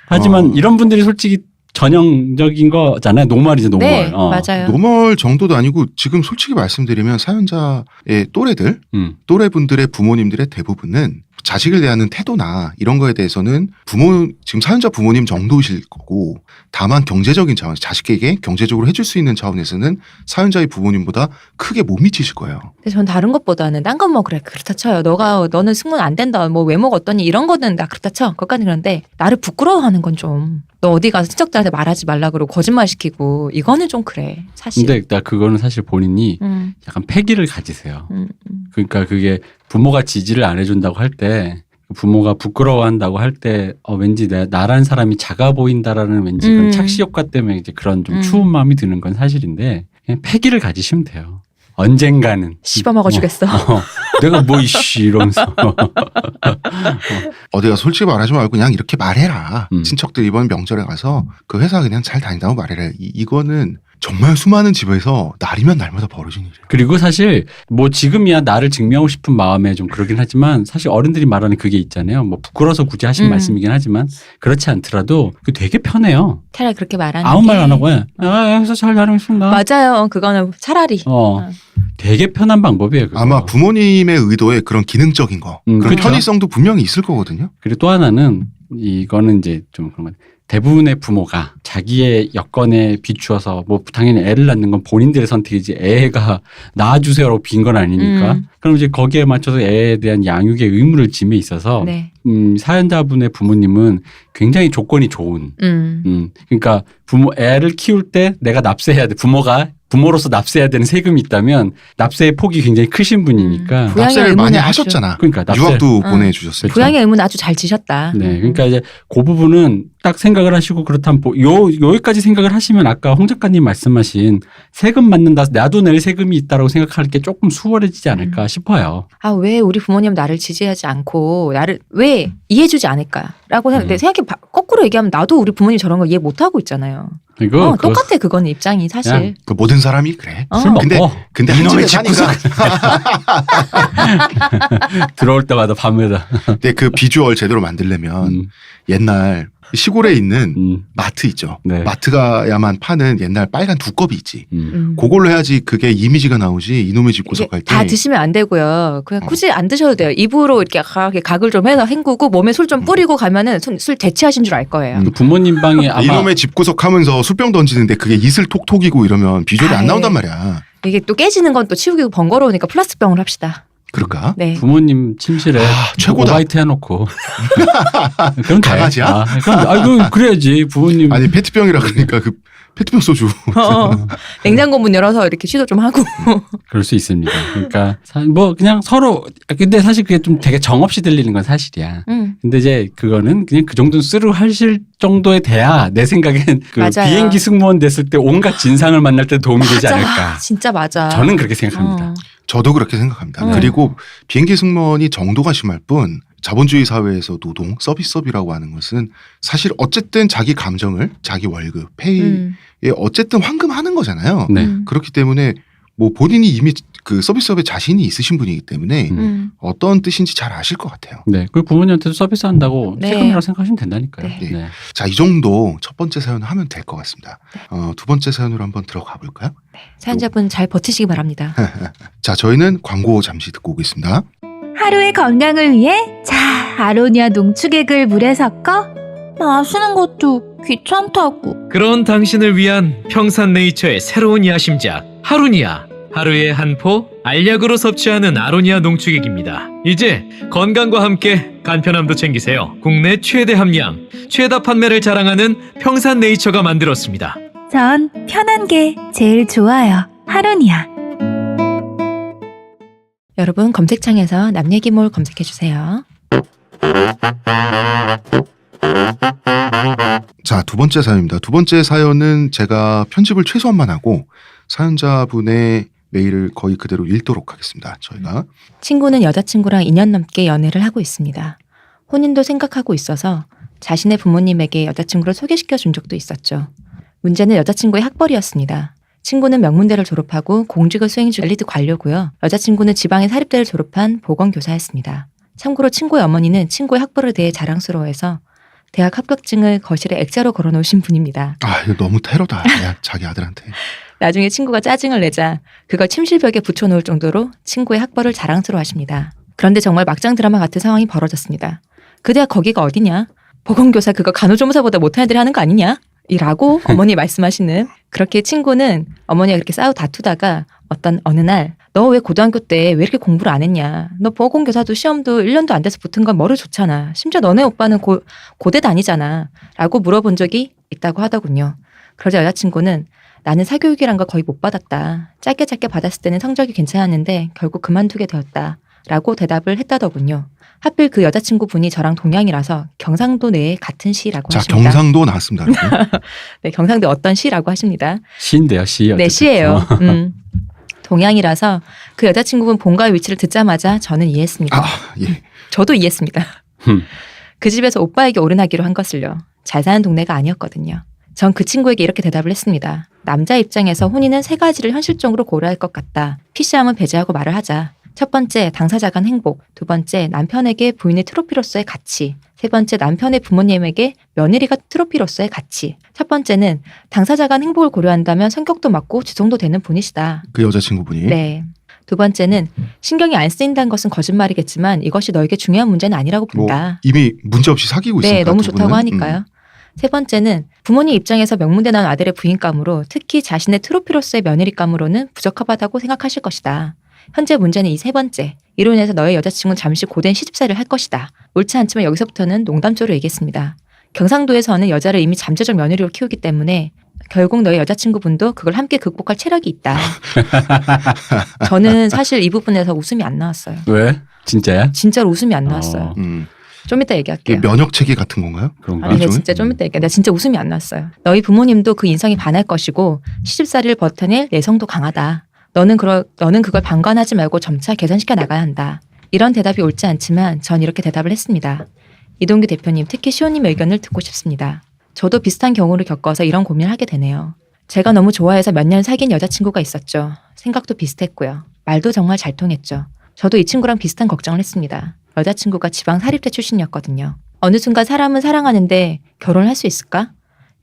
하지만 이런 분들이 솔직히 전형적인 거잖아요. 노멀이죠, 노멀. 네, 맞아요. 노멀 정도도 아니고 지금 솔직히 말씀드리면 사연자의 또래들, 또래분들의 부모님들의 대부분은 자식을 대하는 태도나 이런 거에 대해서는 지금 사연자 부모님 정도이실 거고, 다만 경제적인 차원, 자식에게 경제적으로 해줄 수 있는 차원에서는 사연자의 부모님보다 크게 못 미치실 거예요. 근데 전 다른 것보다는 딴 건 뭐 그래 그렇다 쳐요. 너는 승문 안 된다. 뭐 외모가 어떠니 이런 거는 나 그렇다 쳐. 그것까지 그런데 나를 부끄러워하는 건 좀. 너 어디 가서 친척들한테 말하지 말라 그러고 거짓말 시키고 이거는 좀 그래 사실. 근데 나 그거는 사실 본인이 약간 패기를 가지세요. 그러니까 그게 부모가 지지를 안 해준다고 할 때 부모가 부끄러워한다고 할 때 왠지 나란 사람이 작아 보인다라는 왠지 그런 착시 효과 때문에 이제 그런 좀 추운 마음이 드는 건 사실인데 그냥 패기를 가지시면 돼요. 언젠가는 씹어먹어 주겠어. 내가 뭐 이씨 이러면서 어디가 솔직히 말하지 말고 그냥 이렇게 말해라. 친척들 이번 명절에 가서 그 회사 그냥 잘 다닌다고 말해라. 이거는 정말 수많은 집에서 날이면 날마다 벌어지는 일이에요. 그리고 사실 뭐 지금이야 나를 증명하고 싶은 마음에 좀 그러긴 하지만 사실 어른들이 말하는 그게 있잖아요. 뭐 부끄러워서 굳이 하신 말씀이긴 하지만 그렇지 않더라도 그 되게 편해요. 차라리 그렇게 말하는 아무 말 게. 안 하고 해. 회사 잘 다니고 있습니다. 맞아요. 그거는 차라리. 되게 편한 방법이에요. 그거. 아마 부모님의 의도에 그런 기능적인 거, 그런 그렇죠. 편의성도 분명히 있을 거거든요. 그리고 또 하나는 이거는 이제 좀 그런 건 대부분의 부모가 자기의 여건에 비추어서 뭐 당연히 애를 낳는 건 본인들의 선택이지 애가 낳아주세요라고 빈 건 아니니까 그럼 이제 거기에 맞춰서 애에 대한 양육의 의무를 짐에 있어서 네. 사연자분의 부모님은 굉장히 조건이 좋은 그러니까 애를 키울 때 내가 납세해야 돼. 부모로서 납세해야 되는 세금이 있다면 납세의 폭이 굉장히 크신 분이니까 부양의 납세를 많이 의무는 아주- 하셨잖아. 그러니까 납세. 유학도 보내주셨어요. 부양의 의무는 아주 잘 지셨다. 네, 그러니까 이제 그 부분은 딱 생각을 하시고 그렇다면 여기까지 생각을 하시면 아까 홍 작가님 말씀하신 세금 받는다, 나도 낼 세금이 있다라고 생각할 게 조금 수월해지지 않을까 싶어요. 왜 우리 부모님 나를 지지하지 않고 나를 왜 이해해주지 않을까라고 생각해. 거꾸로 얘기하면 나도 우리 부모님 저런 거 이해 못하고 있잖아요. 이거 똑같아 그거는 입장이 사실. 그냥 그 모든 사람이 그래. 술 먹고 근데 한 이놈의 집에 집구석 사니까 들어올 때마다 밤에다 근데 그 비주얼 제대로 만들려면 옛날 시골에 있는 마트 있죠. 네. 마트 가야만 파는 옛날 빨간 두꺼비 있지. 음. 그걸로 해야지 그게 이미지가 나오지. 이놈의 집 구석 이게 갈 때. 다 드시면 안 되고요. 그냥 굳이 안 드셔도 돼요. 입으로 이렇게 각을 좀 해서 헹구고 몸에 솔 좀 뿌리고 가면은 술 대체하신 줄 알 거예요. 그 부모님 방에 아마 이놈의 집 구석 하면서 술병 던지는데 그게 이슬 톡톡이고 이러면 비주얼이 안 아이. 나온단 말이야. 이게 또 깨지는 건 또 치우기고 번거로우니까 플라스틱 병을 합시다. 그럴까? 네. 부모님 침실에 최고다. 오바이트 해놓고 그럼 돼. 강아지야? 그럼 그래야지 부모님. 아니 페트병이라 그러니까 그 페트병 소주. 냉장고 문 열어서 이렇게 시도 좀 하고. 그럴 수 있습니다. 그러니까 뭐 그냥 서로 근데 사실 그게 좀 되게 정없이 들리는 건 사실이야. 근데 이제 그거는 그냥 그 정도는 쓰루 하실 정도에 돼야 내 생각엔 그 맞아요. 비행기 승무원 됐을 때 온갖 진상을 만날 때 도움이 되지 맞아. 않을까. 진짜 맞아. 저는 그렇게 생각합니다. 저도 그렇게 생각합니다. 그리고 비행기 승무원이 정도가 심할 뿐 자본주의 사회에서 노동, 서비스업이라고 하는 것은 사실 어쨌든 자기 감정을 자기 월급, 페이에 어쨌든 환금하는 거잖아요. 네. 그렇기 때문에 뭐 본인이 이미 그 서비스업에 자신이 있으신 분이기 때문에 어떤 뜻인지 잘 아실 것 같아요. 네. 그리고 부모님한테도 서비스 한다고 네. 세금이라고 생각하시면 된다니까요. 네. 네. 자, 이 정도 첫 번째 사연 하면 될 것 같습니다. 두 번째 사연으로 한번 들어가 볼까요? 사연자분 잘 버티시기 바랍니다. 자, 저희는 광고 잠시 듣고 오겠습니다. 하루의 건강을 위해 자 아로니아 농축액을 물에 섞어 마시는 것도 귀찮다고. 그런 당신을 위한 평산네이처의 새로운 야심작 하루니아. 하루에 한 포 알약으로 섭취하는 아로니아 농축액입니다. 이제 건강과 함께 간편함도 챙기세요. 국내 최대 함량, 최다 판매를 자랑하는 평산네이처가 만들었습니다. 전 편한 게 제일 좋아요. 하루니아. 여러분 검색창에서 남얘기몰 검색해주세요. 자, 두 번째 사연입니다. 두 번째 사연은 제가 편집을 최소한만 하고 사연자분의 메일을 거의 그대로 읽도록 하겠습니다. 저희가 친구는 여자친구랑 2년 넘게 연애를 하고 있습니다. 혼인도 생각하고 있어서 자신의 부모님에게 여자친구를 소개시켜 준 적도 있었죠. 문제는 여자친구의 학벌이었습니다. 친구는 명문대를 졸업하고 공직을 수행 중 엘리트 관료고요. 여자친구는 지방의 사립대를 졸업한 보건교사였습니다. 참고로 친구의 어머니는 친구의 학벌에 대해 자랑스러워해서 대학 합격증을 거실에 액자로 걸어놓으신 분입니다. 아, 이거 너무 테러다. 자기 아들한테. 나중에 친구가 짜증을 내자 그걸 침실벽에 붙여놓을 정도로 친구의 학벌을 자랑스러워하십니다. 그런데 정말 막장 드라마 같은 상황이 벌어졌습니다. 그 대학 거기가 어디냐? 보건교사 그거 간호조무사보다 못한 애들이 하는 거 아니냐? 이라고 어머니 말씀하시는. 그렇게 친구는 어머니가 그렇게 싸우 다투다가 어느 날 너 왜 고등학교 때 왜 이렇게 공부를 안 했냐? 너 보건교사도 시험도 1년도 안 돼서 붙은 건 머리 좋잖아. 심지어 너네 오빠는 고대 다니잖아. 라고 물어본 적이 있다고 하더군요. 그러자 여자친구는 나는 사교육이란 걸 거의 못 받았다. 짧게 받았을 때는 성적이 괜찮았는데 결국 그만두게 되었다. 라고 대답을 했다더군요. 하필 그 여자친구 분이 저랑 동양이라서 경상도 내에 같은 시라고 자, 하십니다. 경상도 나왔습니다. 여러분. 네, 경상도 어떤 시라고 하십니다. 시인데요, 시. 네, 어쨌든. 시예요. 동양이라서 그 여자친구분 본가의 위치를 듣자마자 저는 이해했습니다. 아, 예. 저도 이해했습니다. 그 집에서 오빠에게 오른하기로 한 것을요. 잘 사는 동네가 아니었거든요. 전 그 친구에게 이렇게 대답을 했습니다. 남자 입장에서 혼인은 3가지를 현실적으로 고려할 것 같다. PC함은 배제하고 말을 하자. 첫 번째, 당사자 간 행복. 두 번째, 남편에게 부인의 트로피로서의 가치. 세 번째, 남편의 부모님에게 며느리가 트로피로서의 가치. 첫 번째는 당사자 간 행복을 고려한다면 성격도 맞고 지성도 되는 분이시다. 그 여자친구분이. 네. 두 번째는 신경이 안 쓰인다는 것은 거짓말이겠지만 이것이 너에게 중요한 문제는 아니라고 뭐 본다. 이미 문제없이 사귀고 있으니까. 네, 너무 두 좋다고 분은. 하니까요. 세 번째는 부모님 입장에서 명문대 나온 아들의 부인감으로 특히 자신의 트로피로서의 며느리감으로는 부적합하다고 생각하실 것이다. 현재 문제는 이 세 번째. 이로 인해서 너의 여자친구는 잠시 고된 시집살이를 할 것이다. 옳지 않지만 여기서부터는 농담조로 얘기했습니다. 경상도에서는 여자를 이미 잠재적 며느리로 키우기 때문에 결국 너의 여자친구분도 그걸 함께 극복할 체력이 있다. 저는 사실 이 부분에서 웃음이 안 나왔어요. 왜? 진짜야? 진짜로 웃음이 안 나왔어요. 좀 이따 얘기할게요. 면역 체계 같은 건가요? 그런가? 아니, 네, 일종의? 진짜 좀 이따 얘기해. 나 진짜 웃음이 안 났어요. 너희 부모님도 그 인성이 반할 것이고 시집살이를 버텨낼 내성도 강하다. 너는 그걸 방관하지 말고 점차 개선시켜 나가야 한다. 이런 대답이 옳지 않지만 전 이렇게 대답을 했습니다. 이동규 대표님, 특히 시호님 의견을 듣고 싶습니다. 저도 비슷한 경우를 겪어서 이런 고민을 하게 되네요. 제가 너무 좋아해서 몇 년 사귄 여자친구가 있었죠. 생각도 비슷했고요. 말도 정말 잘 통했죠. 저도 이 친구랑 비슷한 걱정을 했습니다. 여자친구가 지방 사립대 출신이었거든요. 어느 순간 사람은 사랑하는데 결혼을 할 수 있을까?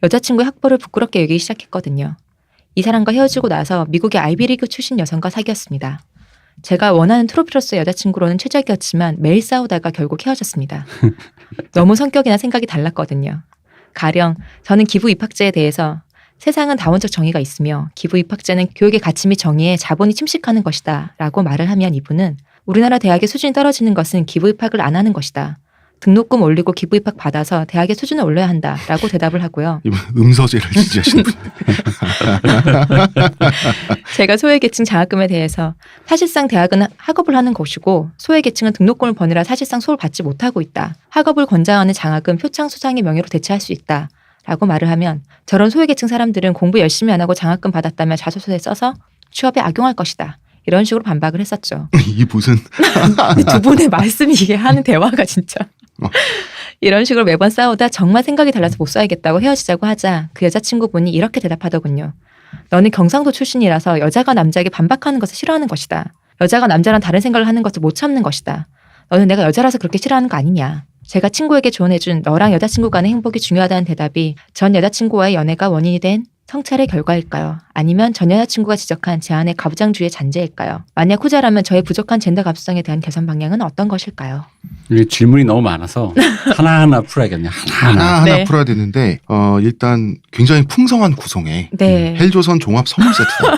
여자친구의 학벌을 부끄럽게 여기기 시작했거든요. 이 사람과 헤어지고 나서 미국의 아이비리그 출신 여성과 사귀었습니다. 제가 원하는 트로피로서의 여자친구로는 최적이었지만 매일 싸우다가 결국 헤어졌습니다. 너무 성격이나 생각이 달랐거든요. 가령 저는 기부 입학제에 대해서 세상은 다원적 정의가 있으며 기부 입학제는 교육의 가치 및 정의에 자본이 침식하는 것이다 라고 말을 하면 이분은 우리나라 대학의 수준이 떨어지는 것은 기부 입학을 안 하는 것이다. 등록금 올리고 기부 입학 받아서 대학의 수준을 올려야 한다 라고 대답을 하고요. 이분 음서제를 지지하시는 분. 제가 소외계층 장학금에 대해서 사실상 대학은 학업을 하는 것이고 소외계층은 등록금을 버느라 사실상 수업을 받지 못하고 있다. 학업을 권장하는 장학금 표창 수상의 명예로 대체할 수 있다. 라고 말을 하면 저런 소외계층 사람들은 공부 열심히 안 하고 장학금 받았다며 자소서에 써서 취업에 악용할 것이다. 이런 식으로 반박을 했었죠. 이 무슨 두 분의 말씀이 이게 하는 대화가 진짜. 이런 식으로 매번 싸우다 정말 생각이 달라서 못 살겠다고 헤어지자고 하자 그 여자친구분이 이렇게 대답하더군요. 너는 경상도 출신이라서 여자가 남자에게 반박하는 것을 싫어하는 것이다. 여자가 남자랑 다른 생각을 하는 것을 못 참는 것이다. 너는 내가 여자라서 그렇게 싫어하는 거 아니냐. 제가 친구에게 조언해준 너랑 여자친구 간의 행복이 중요하다는 대답이 전 여자친구와의 연애가 원인이 된 성찰의 결과일까요? 아니면 전 여자친구가 지적한 제 안의 가부장주의의 잔재일까요? 만약 후자라면 저의 부족한 젠더 감수성에 대한 개선 방향은 어떤 것일까요? 이게 질문이 너무 많아서 하나하나 풀어야겠네요. 하나하나. 네. 풀어야 되는데 일단 굉장히 풍성한 구성의 네. 헬조선 종합 선물 세트다.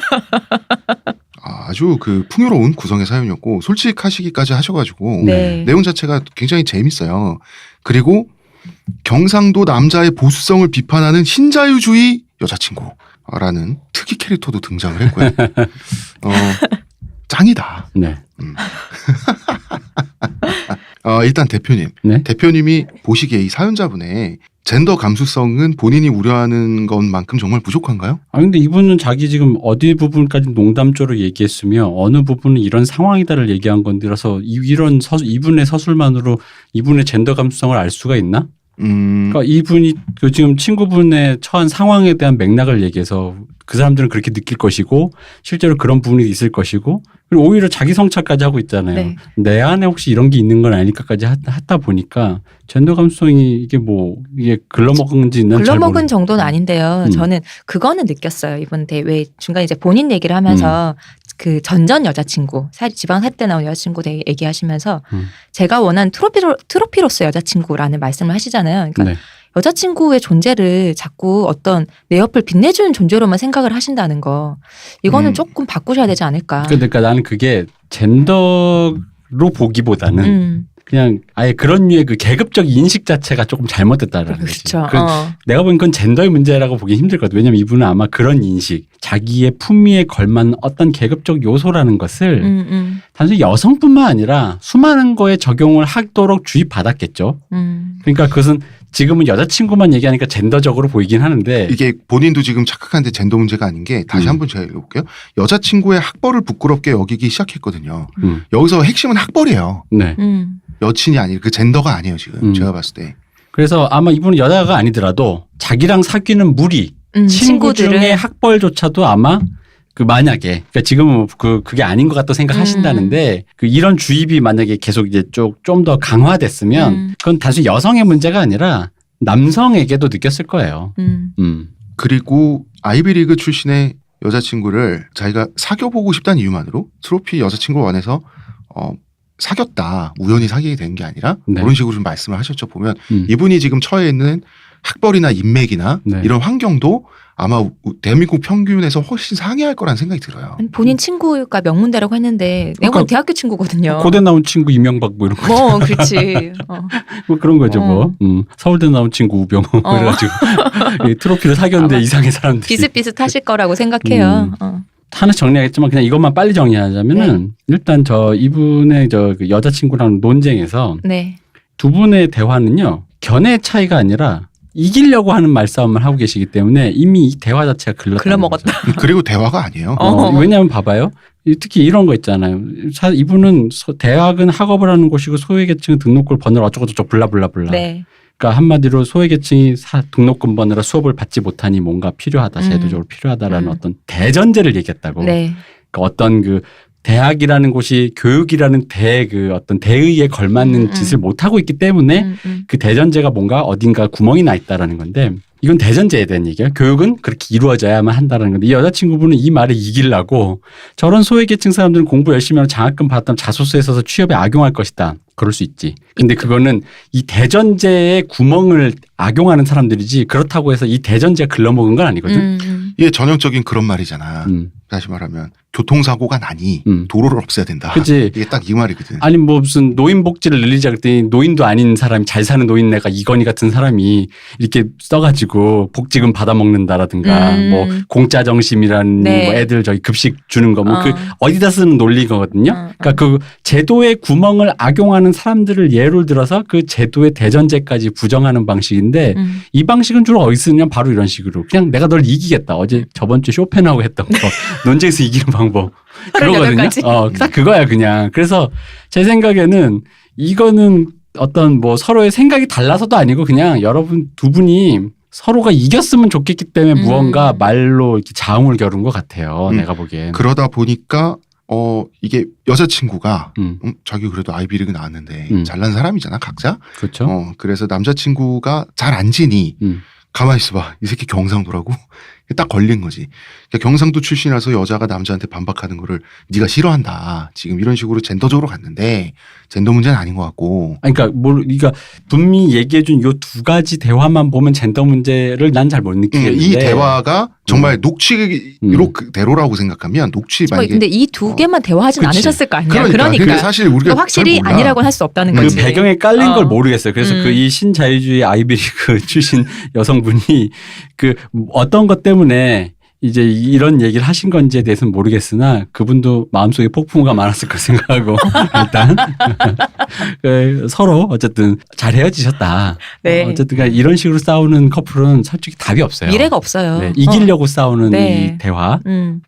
아주 그 풍요로운 구성의 사연이었고 솔직하시기까지 하셔가지고 네. 내용 자체가 굉장히 재밌어요. 그리고 경상도 남자의 보수성을 비판하는 신자유주의 여자친구라는 특이 캐릭터도 등장을 했고요. 짱이다. 네. 일단 대표님. 네. 대표님이 보시기에 이 사연자분의 젠더 감수성은 본인이 우려하는 것만큼 정말 부족한가요? 아 근데 이분은 자기 지금 어디 부분까지 농담조로 얘기했으며 어느 부분은 이런 상황이다를 얘기한 건데라서 이분의 서술만으로 이분의 젠더 감수성을 알 수가 있나? 그러니까 이분이 그 지금 친구분의 처한 상황에 대한 맥락을 얘기해서 그 사람들은 그렇게 느낄 것이고 실제로 그런 부분이 있을 것이고 그리고 오히려 자기 성찰까지 하고 있잖아요. 네. 내 안에 혹시 이런 게 있는 건 아닐까까지 하다 보니까 젠더 감수성이 이게 글러먹은지 난 잘 글러먹은 정도는 아닌데요. 저는 그거는 느꼈어요. 이분 왜 중간에 이제 본인 얘기를 하면서 그 전전 여자친구, 지방 살 때 나온 여자친구 얘기하시면서 제가 원하는 트로피로서 여자친구라는 말씀을 하시잖아요. 그러니까 네. 여자친구의 존재를 자꾸 어떤 내 옆을 빛내주는 존재로만 생각을 하신다는 거. 이거는 조금 바꾸셔야 되지 않을까. 그러니까 나는 그게 젠더로 보기보다는 그냥 아예 그런 류의 그 계급적 인식 자체가 조금 잘못됐다라는 거지. 그렇죠. 내가 보기엔 그건 젠더의 문제라고 보기 힘들거든. 왜냐면 이분은 아마 그런 인식, 자기의 품위에 걸맞는 어떤 계급적 요소라는 것을 단순히 여성뿐만 아니라 수많은 거에 적용을 하도록 주입받았겠죠. 그러니까 그것은 지금은 여자친구만 얘기하니까 젠더적으로 보이긴 하는데 이게 본인도 지금 착각하는데 젠더 문제가 아닌 게 다시 한번 제가 읽어볼게요. 여자친구의 학벌을 부끄럽게 여기기 시작했거든요. 여기서 핵심은 학벌이에요. 네. 여친이 아니라 그 젠더가 아니에요 지금 제가 봤을 때. 그래서 아마 이분은 여자가 아니더라도 자기랑 사귀는 무리 친구 중에 학벌조차도 아마 그 만약에 그러니까 지금은 그게 아닌 것 같다고 생각하신다는데 그 이런 주입이 만약에 계속 이제 좀 더 강화됐으면 그건 단순히 여성의 문제가 아니라 남성에게도 느꼈을 거예요. 그리고 아이비리그 출신의 여자친구를 자기가 사귀어보고 싶다는 이유만으로 트로피 여자친구를 원해서 사귀었다. 우연히 사귀게 된 게 아니라 네. 그런 식으로 좀 말씀을 하셨죠. 보면 이분이 지금 처해 있는 학벌이나 인맥이나 네. 이런 환경도 아마 대한민국 평균에서 훨씬 상회할 거라는 생각이 들어요. 본인 친구가 명문대라고 했는데 내가 그러니까 대학교 친구거든요. 고대 나온 친구 이명박 뭐 이런 거. 그렇지. 뭐 그런 거죠 뭐. 서울대 나온 친구 우병우 그래가지고 이 트로피를 사귀었는데 이상의 사람들이. 비슷비슷하실 거라고 생각해요. 하나 정리하겠지만 그냥 이것만 빨리 정리하자면은 일단 이분의 그 여자친구랑 논쟁에서 네. 두 분의 대화는요 견해 차이가 아니라 이기려고 하는 말싸움을 하고 계시기 때문에 이미 이 대화 자체가 글러먹었다. 그리고 대화가 아니에요. 왜냐하면 봐봐요. 특히 이런 거 있잖아요. 이분은 대학은 학업을 하는 곳이고 소외계층은 등록금을 버느라 어쩌고저쩌고 블라블라블라. 네. 그러니까 한마디로 소외계층이 등록금 버느라 수업을 받지 못하니 뭔가 필요하다. 제도적으로 필요하다라는 어떤 대전제를 얘기했다고. 네. 그러니까 어떤 그 대학이라는 곳이 교육이라는 그 어떤 대의에 걸맞는 짓을 못 하고 있기 때문에 그 대전제가 뭔가 어딘가 구멍이 나 있다라는 건데 이건 대전제에 대한 얘기예요. 교육은 그렇게 이루어져야만 한다는 건데 이 여자친구분은 이 말에 이기려고 저런 소외계층 사람들은 공부 열심히 하고 장학금 받았다면 자소서에 써서 취업에 악용할 것이다. 그럴 수 있지. 근데 그거는 이 대전제의 구멍을 악용하는 사람들이지 그렇다고 해서 이 대전제가 글러먹은 건 아니거든. 이게 전형적인 그런 말이잖아. 다시 말하면 교통사고가 나니 도로를 없애야 된다. 그치. 이게 딱 이 말이거든. 아니 뭐 무슨 노인복지를 늘리자 그랬더니 노인도 아닌 사람이 잘 사는 노인네가 이건희 같은 사람이 이렇게 써가지고 복지금 받아먹는다라든가 뭐 공짜 정심이라는 네. 뭐 애들 저기 급식 주는 거 뭐 그 어디다 쓰는 논리거든요. 그러니까 그 제도의 구멍을 악용하는 사람들을 예를 들어서 그 제도의 대전제까지 부정하는 방식인데 이 방식은 주로 어디 쓰느냐 바로 이런 식으로 그냥 내가 널 이기겠다. 어제 저번 주 쇼펜하고 했던 거 논쟁에서 이기는 방법 그거거든요. 딱 그거야 그냥. 그래서 제 생각에는 이거는 어떤 뭐 서로의 생각이 달라서도 아니고 그냥 여러분 두 분이 서로가 이겼으면 좋겠기 때문에 무언가 말로 이렇게 자웅을 겨룬 것 같아요. 내가 보기엔. 그러다 보니까 이게 여자친구가 자기 그래도 아이비리그 나왔는데 잘난 사람이잖아 각자. 그렇죠. 그래서 남자친구가 잘 안 지니 가만히 있어봐. 이 새끼 경상도라고? 딱 걸린 거지. 그러니까 경상도 출신이라서 여자가 남자한테 반박하는 거를 네가 싫어한다. 지금 이런 식으로 젠더적으로 갔는데 젠더 문제는 아닌 것 같고. 그러니까 그러니까 분명히 얘기해준 요 두 가지 대화만 보면 젠더 문제를 난 잘 못 느끼겠는데 이 대화가 정말 녹취로 대로라고 생각하면 녹취 만약에 근데 이 두 개만 대화하진 그치. 않으셨을 거 아니야. 그러니까 사실 우리가 확실히 잘 몰라. 아니라고는 할 수 없다는 그 거지. 배경에 깔린 걸 모르겠어요. 그래서 그 이 신자유주의 아이비리그 출신 여성분이 그 어떤 것 때문에 이제 이런 얘기를 하신 건지에 대해서는 모르겠으나 그분도 마음속에 폭풍우가 많았을 거 생각하고 일단 서로 어쨌든 잘 헤어지셨다. 네. 어쨌든 이런 식으로 싸우는 커플은 솔직히 답이 없어요. 미래가 없어요. 네, 이기려고 싸우는 네. 이 대화.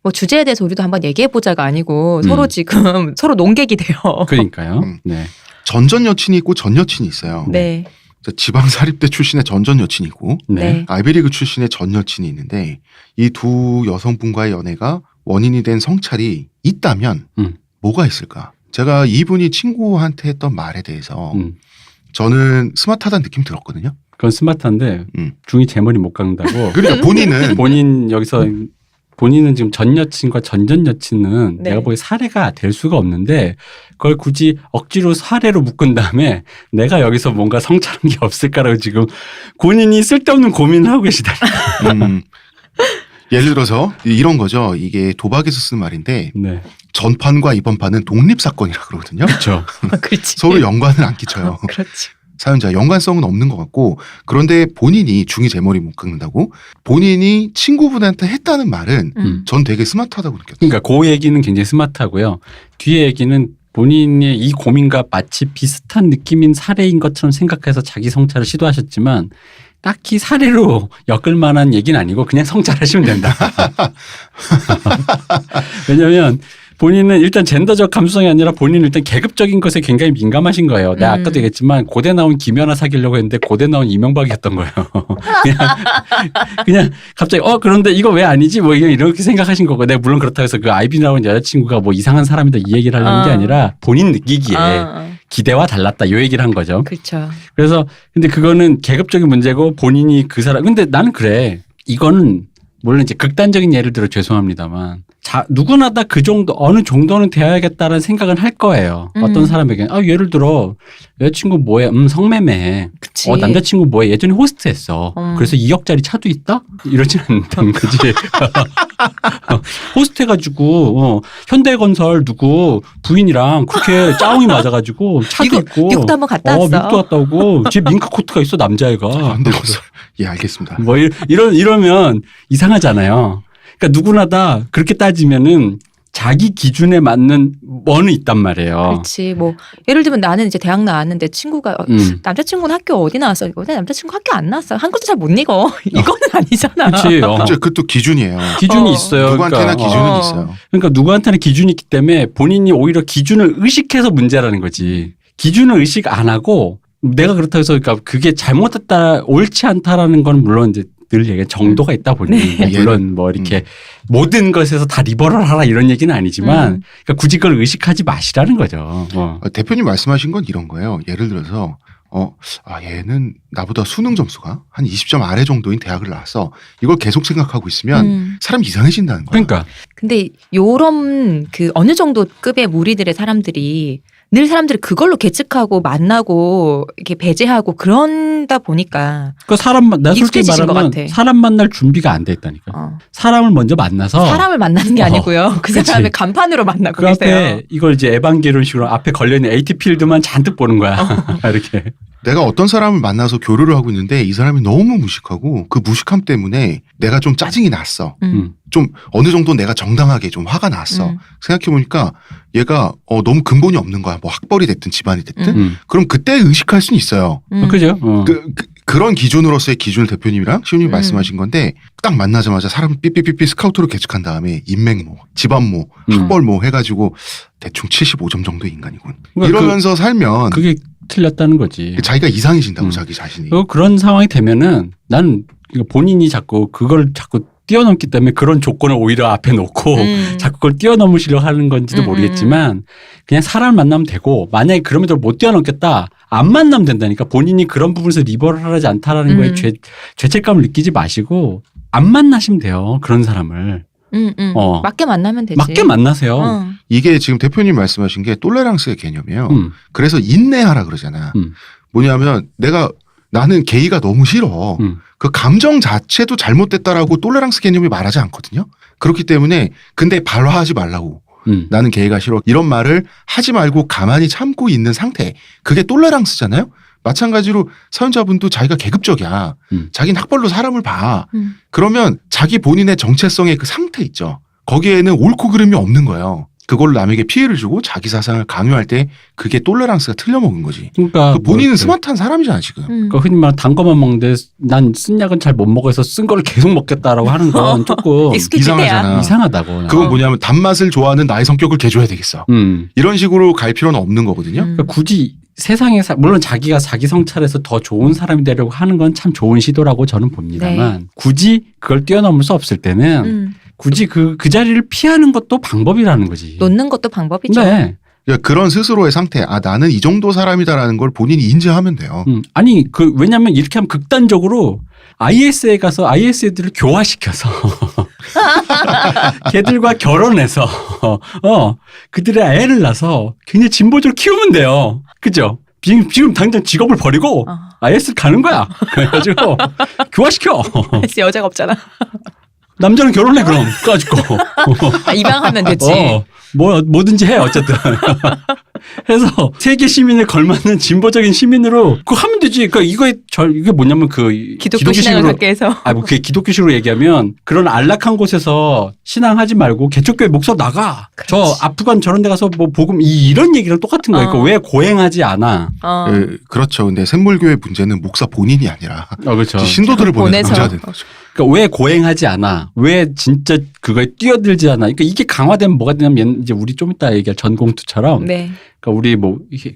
뭐 주제에 대해서 우리도 한번 얘기해 보자가 아니고 서로 지금 서로 논객이 돼요. 그러니까요. 네. 전전 여친이 있고 전 여친이 있어요. 네. 지방사립대 출신의 전전 여친이 있고 네. 아이비리그 출신의 전 여친이 있는데 이 두 여성분과의 연애가 원인이 된 성찰이 있다면 뭐가 있을까? 제가 이분이 친구한테 했던 말에 대해서 저는 스마트하다는 느낌 들었거든요. 그건 스마트한데 중이 제 머리 못 깎는다고. 그러니까 본인은 본인은 지금 전 여친과 전전 여친은 네. 내가 보기에 사례가 될 수가 없는데 그걸 굳이 억지로 사례로 묶은 다음에 내가 여기서 뭔가 성찰한 게 없을까라고 지금 본인이 쓸데없는 고민을 하고 계시다. 예를 들어서 이런 거죠. 이게 도박에서 쓰는 말인데 네. 전판과 이번 판은 독립사건이라 그러거든요. 그렇죠. 그렇지. 서로 연관을 안 끼쳐요. 그렇지. 사연자 연관성은 없는 것 같고 그런데 본인이 중이 제 머리 못 깎는다고 본인이 친구분한테 했다는 말은 전 되게 스마트하다고 느꼈어요. 그러니까 그 얘기는 굉장히 스마트하고요. 뒤에 얘기는 본인의 이 고민과 마치 비슷한 느낌인 사례인 것처럼 생각해서 자기 성찰을 시도하셨지만 딱히 사례로 엮을 만한 얘기는 아니고 그냥 성찰하시면 된다. 왜냐하면 본인은 일단 젠더적 감수성이 아니라 본인은 일단 계급적인 것에 굉장히 민감하신 거예요. 내가 아까도 얘기했지만 고대 나온 김연아 사귀려고 했는데 고대 나온 이명박이었던 거예요. 그냥 갑자기 그런데 이거 왜 아니지? 뭐 이렇게 생각하신 거고 내가 물론 그렇다고 해서 그 아이비 나온 여자친구가 뭐 이상한 사람이다 이 얘기를 하려는 게 아니라 본인 느끼기에 기대와 달랐다 이 얘기를 한 거죠. 그렇죠. 그래서 근데 그거는 계급적인 문제고 본인이 그 사람 근데 나는 그래. 이거는 물론 이제 극단적인 예를 들어 죄송합니다만 누구나 다 그 정도 어느 정도는 되어야겠다는 생각은 할 거예요. 어떤 사람에게는 예를 들어 여자친구 뭐해? 성매매해. 그치. 남자친구 뭐해? 예전에 호스트했어. 그래서 2억짜리 차도 있다? 이러진 않다는 거지. 호스트해가지고 현대건설 누구 부인이랑 그렇게 짜웅이 맞아가지고 차도 있고 미국도 한번 갔다 왔어. 미국도 갔다 오고 집에 밍크 코트가 있어 남자애가. 현대건설. 예 알겠습니다. 뭐 이러면 이상하잖아요. 그러니까 누구나 다 그렇게 따지면은 자기 기준에 맞는 뭐는 있단 말이에요. 그렇지. 뭐 예를 들면 나는 이제 대학 나왔는데 친구가 남자친구는 학교 어디 나왔어? 내 남자친구 학교 안 나왔어. 한글도 잘 못 읽어. 이거는 아니잖아. 그렇지. 그것도 기준이에요. 기준이 있어요. 누구한테나 그러니까, 기준은 있어요. 그러니까 누구한테나 기준이 있기 때문에 본인이 오히려 기준을 의식해서 문제라는 거지. 기준을 의식 안 하고 내가 그렇다고 해서 그러니까 그게 잘못됐다 옳지 않다라는 건 물론 이제 늘 얘기 정도가 있다 보니 네. 뭐 물론 뭐 이렇게 모든 것에서 다 리버럴하라 이런 얘기는 아니지만 그러니까 굳이 그걸 의식하지 마시라는 거죠. 대표님 말씀하신 건 이런 거예요. 예를 들어서 얘는 나보다 수능 점수가 한 20점 아래 정도인 대학을 나왔어. 이걸 계속 생각하고 있으면 사람이 이상해진다는 거야. 그러니까 근데 요런 그 어느 정도 급의 무리들의 사람들이 늘 사람들이 그걸로 계측하고 만나고 이렇게 배제하고 그런다 보니까 그 사람 내가 솔직히 익숙해지신 것 말하면 같아. 사람 만날 준비가 안 돼 있다니까. 사람을 먼저 만나서 사람을 만나는 게 아니고요. 그 그치. 사람의 간판으로 만나고 그 계세요. 앞에 이걸 이제 에반게론식으로 앞에 걸려있는 AT 필드만 잔뜩 보는 거야. 이렇게. 내가 어떤 사람을 만나서 교류를 하고 있는데 이 사람이 너무 무식하고 그 무식함 때문에 내가 좀 짜증이 났어. 좀 어느 정도 내가 정당하게 좀 화가 났어. 생각해보니까 얘가 너무 근본이 없는 거야. 뭐 학벌이 됐든 집안이 됐든. 그럼 그때 의식할 수는 있어요. 그죠? 그런 기준으로서의 기준을 대표님이랑 시우님이 말씀하신 건데 딱 만나자마자 사람을 삐삐삐삐 스카우트로 계측한 다음에 인맥모, 집안모, 학벌모 해가지고 대충 75점 정도의 인간이군. 그러니까 이러면서 살면 그게 틀렸다는 거지. 자기가 이상해진다고 자기 자신이. 그런 상황이 되면은 나는 본인이 자꾸 그걸 자꾸 뛰어넘기 때문에 그런 조건을 오히려 앞에 놓고 자꾸 그걸 뛰어넘으시려 하는 건지도 모르겠지만 그냥 사람을 만나면 되고 만약에 그럼에도 못 뛰어넘겠다 안 만나면 된다니까 본인이 그런 부분에서 리버럴하지 않다라는 거에 죄책감을 느끼지 마시고 안 만나시면 돼요. 그런 사람을. 맞게 만나면 되지. 맞게 만나세요. 이게 지금 대표님 말씀하신 게 똘레랑스의 개념이에요. 그래서 인내하라 그러잖아. 뭐냐면 나는 게이가 너무 싫어. 그 감정 자체도 잘못됐다라고 똘레랑스 개념이 말하지 않거든요. 그렇기 때문에 근데 발화하지 말라고. 나는 게이가 싫어. 이런 말을 하지 말고 가만히 참고 있는 상태. 그게 똘레랑스잖아요. 마찬가지로 사연자분도 자기가 계급적이야. 자기는 학벌로 사람을 봐. 그러면 자기 본인의 정체성의 그 상태 있죠. 거기에는 옳고 그름이 없는 거예요. 그걸로 남에게 피해를 주고 자기 사상을 강요할 때 그게 똘레랑스가 틀려먹은 거지. 그러니까 본인은 스마트한 사람이잖아 지금. 그러니까 흔히 말하는 단 것만 먹는데 난 쓴 약은 잘 못 먹어서 쓴 거를 계속 먹겠다라고 하는 건 조금 이상하잖아. 이상하다고. 그건 뭐냐면 단맛을 좋아하는 나의 성격을 개조해야 되겠어. 이런 식으로 갈 필요는 없는 거거든요. 그러니까 굳이 세상에 물론 자기가 자기 성찰에서 더 좋은 사람이 되려고 하는 건 참 좋은 시도라고 저는 봅니다만 네. 굳이 그걸 뛰어넘을 수 없을 때는 굳이 그 자리를 피하는 것도 방법이라는 거지. 놓는 것도 방법이죠. 네. 그러니까 그런 스스로의 상태, 나는 이 정도 사람이다라는 걸 본인이 인지하면 돼요. 아니 왜냐하면 이렇게 하면 극단적으로 IS에 가서 IS 애들을 교화시켜서 걔들과 결혼해서 그들의 애를 낳아서 굉장히 진보적으로 키우면 돼요. 그죠? 지금 당장 직업을 버리고 IS 가는 거야. 그래가지고 교화시켜. 여자가 없잖아. 남자는 결혼해 그럼 가지고 입양하면 되지. 뭐든지 해 어쨌든. 해서 세계 시민에 걸맞는 진보적인 시민으로 그거 하면 되지. 그러니까 이게 뭐냐면 기독교 신앙을 갖게 해서. 그게 기독교식으로 얘기하면 그런 안락한 곳에서 신앙하지 말고 개척교회 목사 나가. 그렇지. 저 아프간 저런 데 가서 뭐 복음 이런 얘기랑 똑같은 거예요. 그러니까 왜 고행하지 않아? 그렇죠. 근데 샘물교회 문제는 목사 본인이 아니라 그렇죠. 신도들을 보내서 보내서. 문제가 되는 거죠. 그러니까 왜 고행하지 않아? 왜 진짜 그거에 뛰어들지 않아? 그러니까 이게 강화되면 뭐가 되냐면 이제 우리 좀 이따 얘기할 전공투처럼 네. 그러니까 우리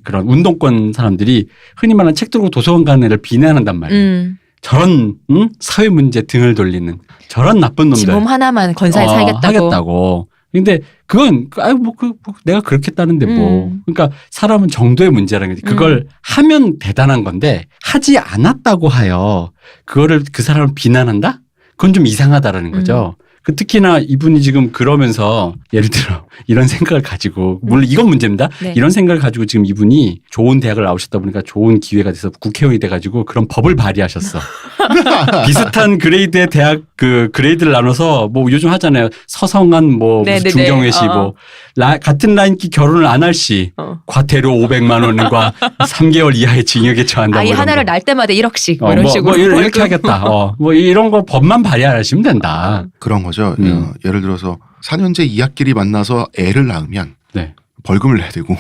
그런 운동권 사람들이 흔히 말하는 책 들고 도서관 가는 애를 비난한단 말이에요. 저런 사회 문제 등을 돌리는 저런 나쁜 놈들. 지 몸 하나만 건사해 살겠다고. 하겠다고. 근데 그건 내가 그렇겠다는데 뭐. 그러니까 사람은 정도의 문제라는 거지. 그걸 하면 대단한 건데 하지 않았다고 하여 그거를 그 사람을 비난한다? 그건 좀 이상하다라는 거죠. 특히나 이분이 지금 그러면서 예를 들어 이런 생각을 가지고 물론 이건 문제입니다. 네. 이런 생각을 가지고 지금 이분이 좋은 대학을 나오셨다 보니까 좋은 기회가 돼서 국회의원이 돼가지고 그런 법을 발의하셨어. 비슷한 그레이드의 대학 그레이드를 나눠서 뭐 요즘 하잖아요. 서성한 뭐 무슨 중경회 씨 뭐 같은 라인끼 결혼을 안 할 시 과태료 500만 원과 3개월 이하의 징역에 처한다. 아이 뭐 하나를 거. 날 때마다 1억씩 뭐 이런 식으로. 이렇게 하겠다. 뭐 이런 거 법만 발의하시면 된다. 그런 거죠. 예를 들어서 4년제 2학기를 만나서 애를 낳으면 네. 벌금을 내야 되고.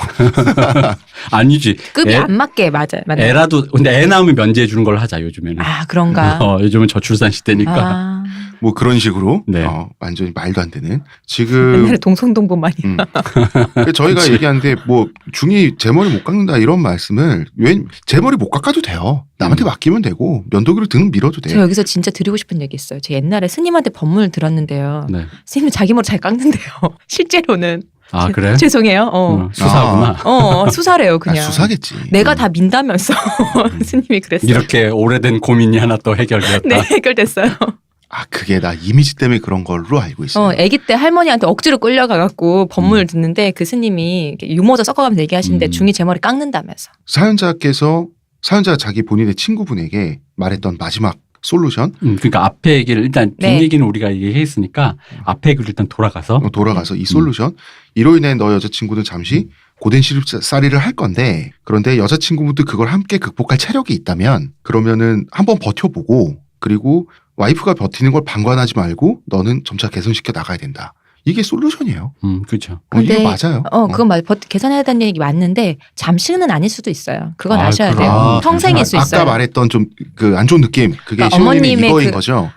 아니지. 급이 애- 안 맞게 맞아요. 애라도 근데 애 낳으면 면제해 주는 걸 하자 요즘에는. 아 그런가. 요즘은 저출산 시대니까. 아, 뭐 그런 식으로 네. 완전히 말도 안 되는 지금 옛날에 동성동본만이. 저희가 그치. 얘기하는데 뭐 중이 제 머리 못 깎는다 이런 말씀을 왜 제 머리 못 깎아도 돼요. 남한테 맡기면 되고 면도기로 등 밀어도 돼. 저 여기서 진짜 드리고 싶은 얘기 있어요. 제 옛날에 스님한테 법문을 들었는데요. 네. 스님은 자기 머리 잘 깎는데요. 실제로는. 아 그래? 죄송해요. 수사구나. 수사래요 그냥. 수사겠지. 내가 다 민다면서 스님이 그랬어요. 이렇게 오래된 고민이 하나 또 해결되었다. 네 해결됐어요. 그게 나 이미지 때문에 그런 걸로 알고 있어요. 아기 때 할머니한테 억지로 끌려가갖고 법문을 듣는데 그 스님이 이렇게 유머도 섞어가면서 얘기하시는데 중이 제 머리 깎는다면서. 사연자 자기 본인의 친구분에게 말했던 마지막 솔루션 그러니까 앞에 얘기를 일단 뒷 네. 얘기는 우리가 얘기했으니까 앞에 얘기를 일단 돌아가서 돌아가서 이 솔루션 이로 인해 너 여자친구는 잠시 고된 시집살이를 할 건데 그런데 여자친구분도 그걸 함께 극복할 체력이 있다면 그러면은 한번 버텨보고 그리고 와이프가 버티는 걸 방관하지 말고 너는 점차 개선시켜 나가야 된다. 이게 솔루션이에요. 그렇죠. 근데 이게 맞아요. 그건 계산해야 되는 얘기 맞는데 잠시는 아닐 수도 있어요. 그건 아, 아셔야 그럼. 돼요. 평생일 수 있어요. 아까 말했던 좀 그 안 좋은 느낌 그게 그러니까 시호님의 어머님의 이거인 그- 거죠.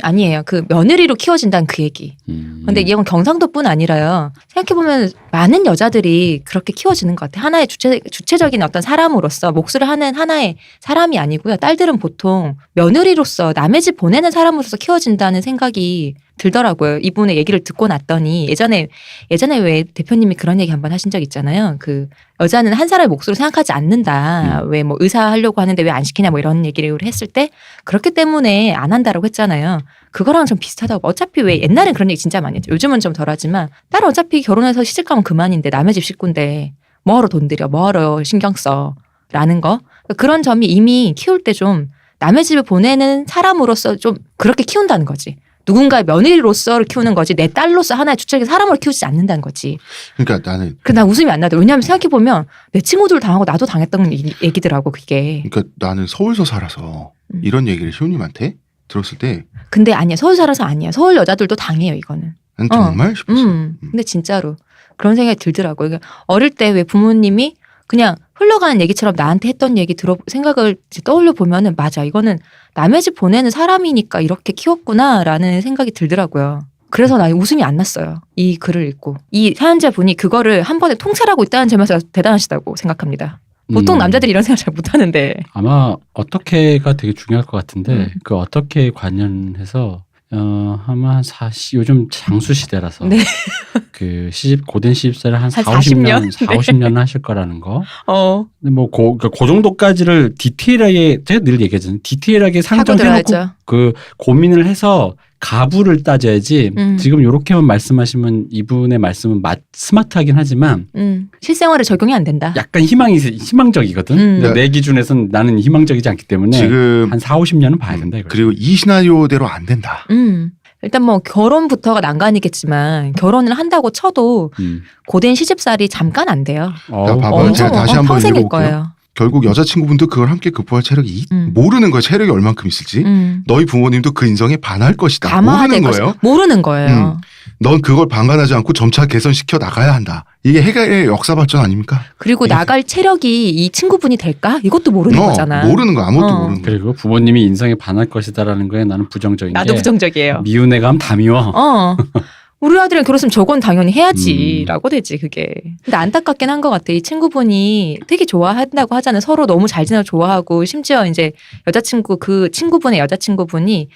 아니에요. 그 며느리로 키워진다는 그 얘기. 근데 이건 경상도뿐 아니라요. 생각해보면 많은 여자들이 그렇게 키워지는 것 같아요. 하나의 주체적인 어떤 사람으로서 몫을 하는 하나의 사람이 아니고요. 딸들은 보통 며느리로서 남의 집 보내는 사람으로서 키워진다는 생각이 들더라고요. 이분의 얘기를 듣고 났더니 예전에 왜 대표님이 그런 얘기 한번 하신 적 있잖아요. 그 여자는 한 사람의 몫으로 생각하지 않는다. 왜 뭐 의사 하려고 하는데 왜 안 시키냐 뭐 이런 얘기를 했을 때 그렇기 때문에 안 한다라고 했잖아요. 그거랑 좀 비슷하다고. 어차피 왜 옛날엔 그런 얘기 진짜 많이 했죠. 요즘은 좀 덜하지만 딸 어차피 결혼해서 시집가면 그만인데 남의 집 식구인데 뭐하러 돈 들여 뭐하러 신경 써 라는 거. 그런 점이 이미 키울 때 좀 남의 집에 보내는 사람으로서 좀 그렇게 키운다는 거지. 누군가의 며느리로서를 키우는 거지 내 딸로서 하나의 주체적인 사람으로 키우지 않는다는 거지. 그러니까 나는 난 웃음이 안 나더라고. 왜냐하면 생각해보면 내 친구들 당하고 나도 당했던 얘기더라고 그게. 그러니까 나는 서울서 살아서 이런 얘기를 시호님한테 들었을 때 근데 아니야. 서울 살아서 아니야. 서울 여자들도 당해요 이거는. 난 정말 싶었어요. 근데 진짜로 그런 생각이 들더라고요. 그러니까 어릴 때 왜 부모님이 그냥 흘러가는 얘기처럼 나한테 했던 얘기 생각을 떠올려 보면은 맞아. 이거는 남의 집 보내는 사람이니까 이렇게 키웠구나라는 생각이 들더라고요. 그래서 나 웃음이 안 났어요. 이 글을 읽고. 이 사연자 분이 그거를 한 번에 통찰하고 있다는 점에서 대단하시다고 생각합니다. 보통 남자들이 이런 생각 잘 못하는데. 아마 어떻게가 되게 중요할 것 같은데 그 어떻게 관련해서 아마 한 40, 요즘 장수 시대라서 네. 그 고된 시집살을 한 4, 40년? 50년 하실 거라는 거. 어. 근데 뭐 그 정도까지를 디테일하게 제가 늘 얘기하잖아요. 디테일하게 하고 상정해놓고 들어야죠. 그 고민을 해서 가부를 따져야지. 지금 이렇게만 말씀하시면 이분의 말씀은 스마트하긴 하지만 실생활에 적용이 안 된다. 약간 희망적이거든. 근데 내 기준에서는 나는 희망적이지 않기 때문에 지금 한 4, 50년은 봐야 된다 이거. 그리고 이 시나리오대로 안 된다. 일단 뭐 결혼부터가 난관이겠지만 결혼을 한다고 쳐도 고된 시집살이 잠깐 안 돼요. 자, 봐봐요. 제가 다시 한번 평생일 읽어볼게요. 거예요. 결국 여자친구분도 그걸 함께 극복할 체력이 모르는 거예요. 체력이 얼만큼 있을지. 너희 부모님도 그 인성에 반할 것이다. 감화될 모르는 것이- 거예요. 모르는 거예요. 넌 그걸 방관하지 않고 점차 개선시켜 나가야 한다. 이게 해결의 역사 발전 아닙니까? 그리고 나갈 체력이 이 친구분이 될까? 이것도 모르는 거잖아. 모르는 거 아무것도 모르는 거. 그리고 부모님이 인성에 반할 것이다라는 거에 나는 부정적인 나도 게 부정적이에요. 미운 애가 하면 다 미워. 우리 아들이랑 결혼했으면 저건 당연히 해야지라고 되지 그게. 근데 안타깝긴 한 것 같아. 이 친구분이 되게 좋아한다고 하잖아요. 서로 너무 잘 지내고 좋아하고 심지어 이제 그 친구분의 여자친구분이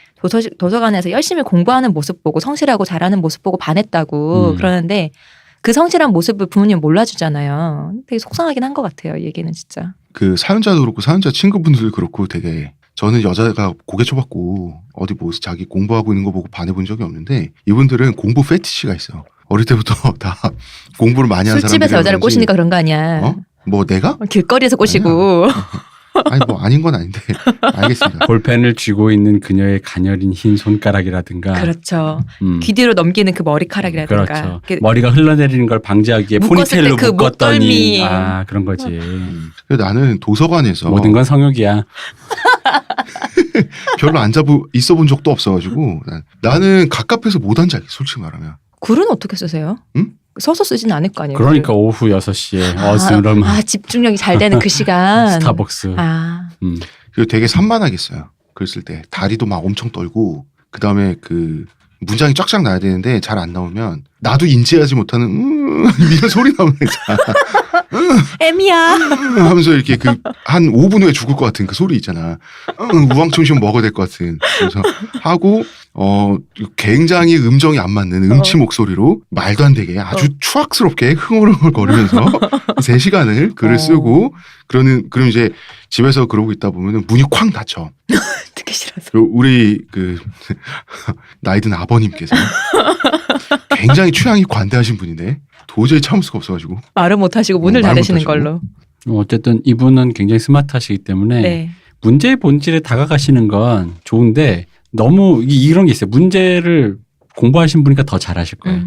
도서관에서 열심히 공부하는 모습 보고 성실하고 잘하는 모습 보고 반했다고 그러는데 그 성실한 모습을 부모님 몰라주잖아요. 되게 속상하긴 한 것 같아요. 이 얘기는 진짜. 그 사연자도 그렇고 사연자 친구분들 그렇고 되게 저는 여자가 고개 쳐봤고 어디 뭐 자기 공부하고 있는 거 보고 반해본 적이 없는데 이분들은 공부 패티시가 있어요. 어릴 때부터 다 공부를 많이 한 사람들이 술집에서 여자를 꼬시니까 그런 거 아니야. 뭐 내가? 길거리에서 꼬시고. 아니 뭐 아닌 건 아닌데 알겠습니다. 볼펜을 쥐고 있는 그녀의 가녀린 흰 손가락이라든가. 그렇죠. 귀 뒤로 넘기는 그 머리카락이라든가. 그렇죠. 머리가 흘러내리는 걸 방지하기 위해 묶었을 포니테일로 때 그 묶었더니 목덜미. 아 그런 거지. 그래서 나는 도서관에서 모든 건 성욕이야. 별로 있어 본 적도 없어가지고 나는 갑갑해서 못 앉아 솔직히 말하면. 글은 어떻게 쓰세요? 응? 서서 쓰지는 않을 거 아니에요. 그러니까 오후 6시에 어스름 집중력이 잘 되는 그 시간. 스타벅스. 그리고 되게 산만하겠어요. 글 쓸 때 다리도 막 엄청 떨고 그 다음에 그 문장이 쫙쫙 나야 되는데 잘 안 나오면 나도 인지하지 못하는 이런 소리 나오는 거 있잖아. 애미야. 하면서 이렇게 그 한 5분 후에 죽을 것 같은 그 소리 있잖아. 우왕청심 먹어야 될 것 같은. 그래서 하고 굉장히 음정이 안 맞는 음치 목소리로 말도 안 되게 아주 추악스럽게 흥얼흥얼거리면서 3시간을 글을 쓰고 그럼 이제 집에서 그러고 있다 보면은 문이 쾅 닫혀. 듣기 싫어서. 우리 그 나이 든 아버님께서 굉장히 취향이 관대하신 분인데 도저히 참을 수가 없어가지고 말을 못하시고 문을 말 닫으시는 못하시고. 걸로. 어쨌든 이분은 굉장히 스마트하시기 때문에 네. 문제의 본질에 다가가시는 건 좋은데 너무 이런 게 있어요. 문제를 공부하신 분이니까 더 잘하실 거예요.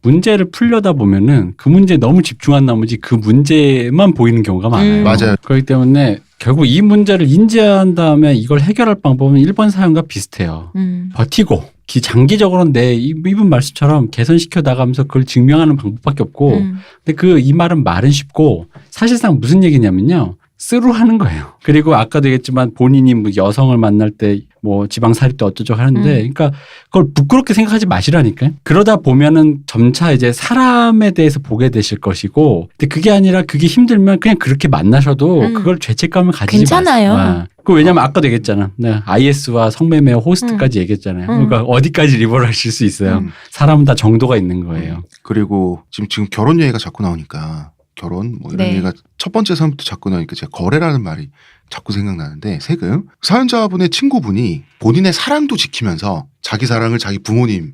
문제를 풀려다 보면은 그 문제에 너무 집중한 나머지 그 문제만 보이는 경우가 많아요. 맞아요. 그렇기 때문에 결국 이 문제를 인지한 다음에 이걸 해결할 방법은 1번 사연과 비슷해요. 버티고 장기적으로는 이분 말씀처럼 개선시켜 나가면서 그걸 증명하는 방법밖에 없고 근데 이 말은 쉽고 사실상 무슨 얘기냐면요. 쓰루 하는 거예요. 그리고 아까도 얘기했지만 본인이 뭐 여성을 만날 때 뭐 지방살입 때 어쩌죠 하는데 그러니까 그걸 부끄럽게 생각하지 마시라니까요. 그러다 보면은 점차 이제 사람에 대해서 보게 되실 것이고 근데 그게 아니라 그게 힘들면 그냥 그렇게 만나셔도 그걸 죄책감을 가지지 괜찮아요. 마세요. 그 왜냐면 아까도 얘기했잖아. IS와 성매매 호스트까지 얘기했잖아요. 그러니까 어디까지 리버를 하실 수 있어요. 사람은 다 정도가 있는 거예요. 그리고 지금 결혼 얘기가 자꾸 나오니까 결혼 뭐 이런 네. 얘기가 첫 번째 사연부터 자꾸 나오니까 제가 거래라는 말이 자꾸 생각나는데 세금 사연자분의 친구분이 본인의 사랑도 지키면서 자기 사랑을 자기 부모님의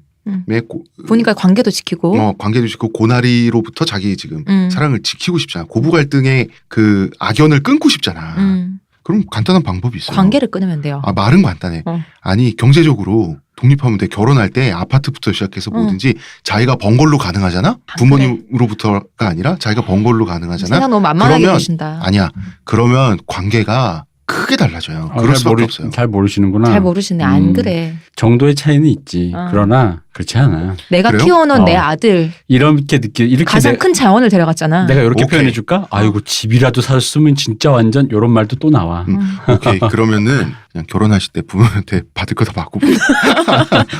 보니까 관계도 지키고 관계도 지키고 고나리로부터 자기 지금 사랑을 지키고 싶잖아. 고부 갈등의 그 악연을 끊고 싶잖아. 그럼 간단한 방법이 있어요. 관계를 끊으면 돼요. 말은 간단해. 아니 경제적으로 독립하면 돼. 결혼할 때 아파트부터 시작해서 뭐든지 자기가 번 걸로 가능하잖아. 부모님으로부터가 아니라 자기가 번 걸로 가능하잖아. 세상 너무 만만하게 그러면 보신다. 아니야. 그러면 관계가 크게 달라져요. 그럴 수밖에 없어요. 잘 모르시는구나. 잘 모르시네. 안 그래. 정도의 차이는 있지. 그러나 그렇지 않아. 내가 그래요? 키워놓은 내 아들 이렇게 가장 큰 자원을 데려갔잖아. 내가 이렇게 오케이. 표현해 줄까? 아이고 집이라도 샀으면 진짜 완전 이런 말도 또 나와. 오케이. 그러면은 그냥 결혼하실 때 부모한테 받을 거 다 받고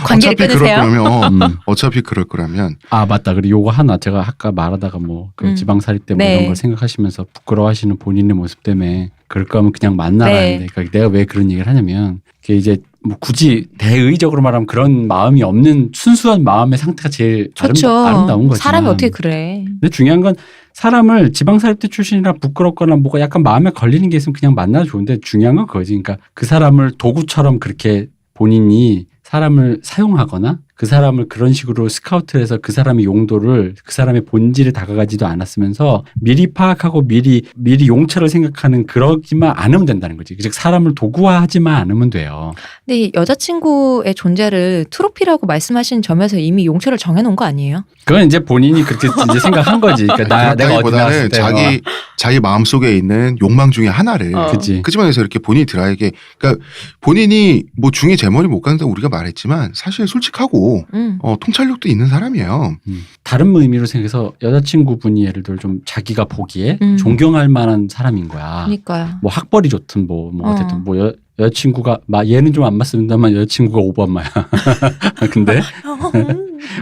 관계를 어차피 그럴 끊으세요. 거라면 어차피 그럴 거라면 아 맞다. 그리고 요거 하나 제가 아까 말하다가 그 지방살이 때 뭐 네. 이런 걸 생각하시면서 부끄러워하시는 본인의 모습 때문에 그럴 거면 그냥 만나라는데 네. 그러니까 내가 왜 그런 얘기를 하냐면 그게 이제 뭐 굳이 대의적으로 말하면 그런 마음이 없는 순수한 마음의 상태가 제일 좋죠. 아름다운 거지. 사람이 어떻게 그래. 근데 중요한 건 사람을 지방살입대 출신이라 부끄럽거나 뭐가 약간 마음에 걸리는 게 있으면 그냥 만나도 좋은데 중요한 건 그거지. 그러니까 그 사람을 도구처럼 그렇게 본인이 사람을 사용하거나 그 사람을 그런 식으로 스카우트를 해서 그 사람의 용도를 그 사람의 본질에 다가가지도 않았으면서 미리 파악하고 미리 용처를 생각하는 그러기만 않으면 된다는 거지. 즉 사람을 도구화하지만 않으면 돼요. 근데 이 여자친구의 존재를 트로피라고 말씀하신 점에서 이미 용처를 정해놓은 거 아니에요? 그건 이제 본인이 그렇게 이제 생각한 거지. 그러니까 내가 어디 나왔을 그렇다기보다는 때 자기 마음속에 있는 욕망 중에 하나를 그치. 그 집안에서 이렇게 본인이 드라이게 그러니까 본인이 뭐 중에 제 머리 못 가는데 우리가 말했지만 사실 솔직하고 통찰력도 있는 사람이에요. 다른 의미로 생각해서 여자친구분이 예를 들어 좀 자기가 보기에 존경할 만한 사람인 거야. 그러니까요. 뭐 학벌이 좋든 뭐 어쨌든 뭐 여자친구가 얘는 좀 안 맞습니다만 여자친구가 오바마야. 근데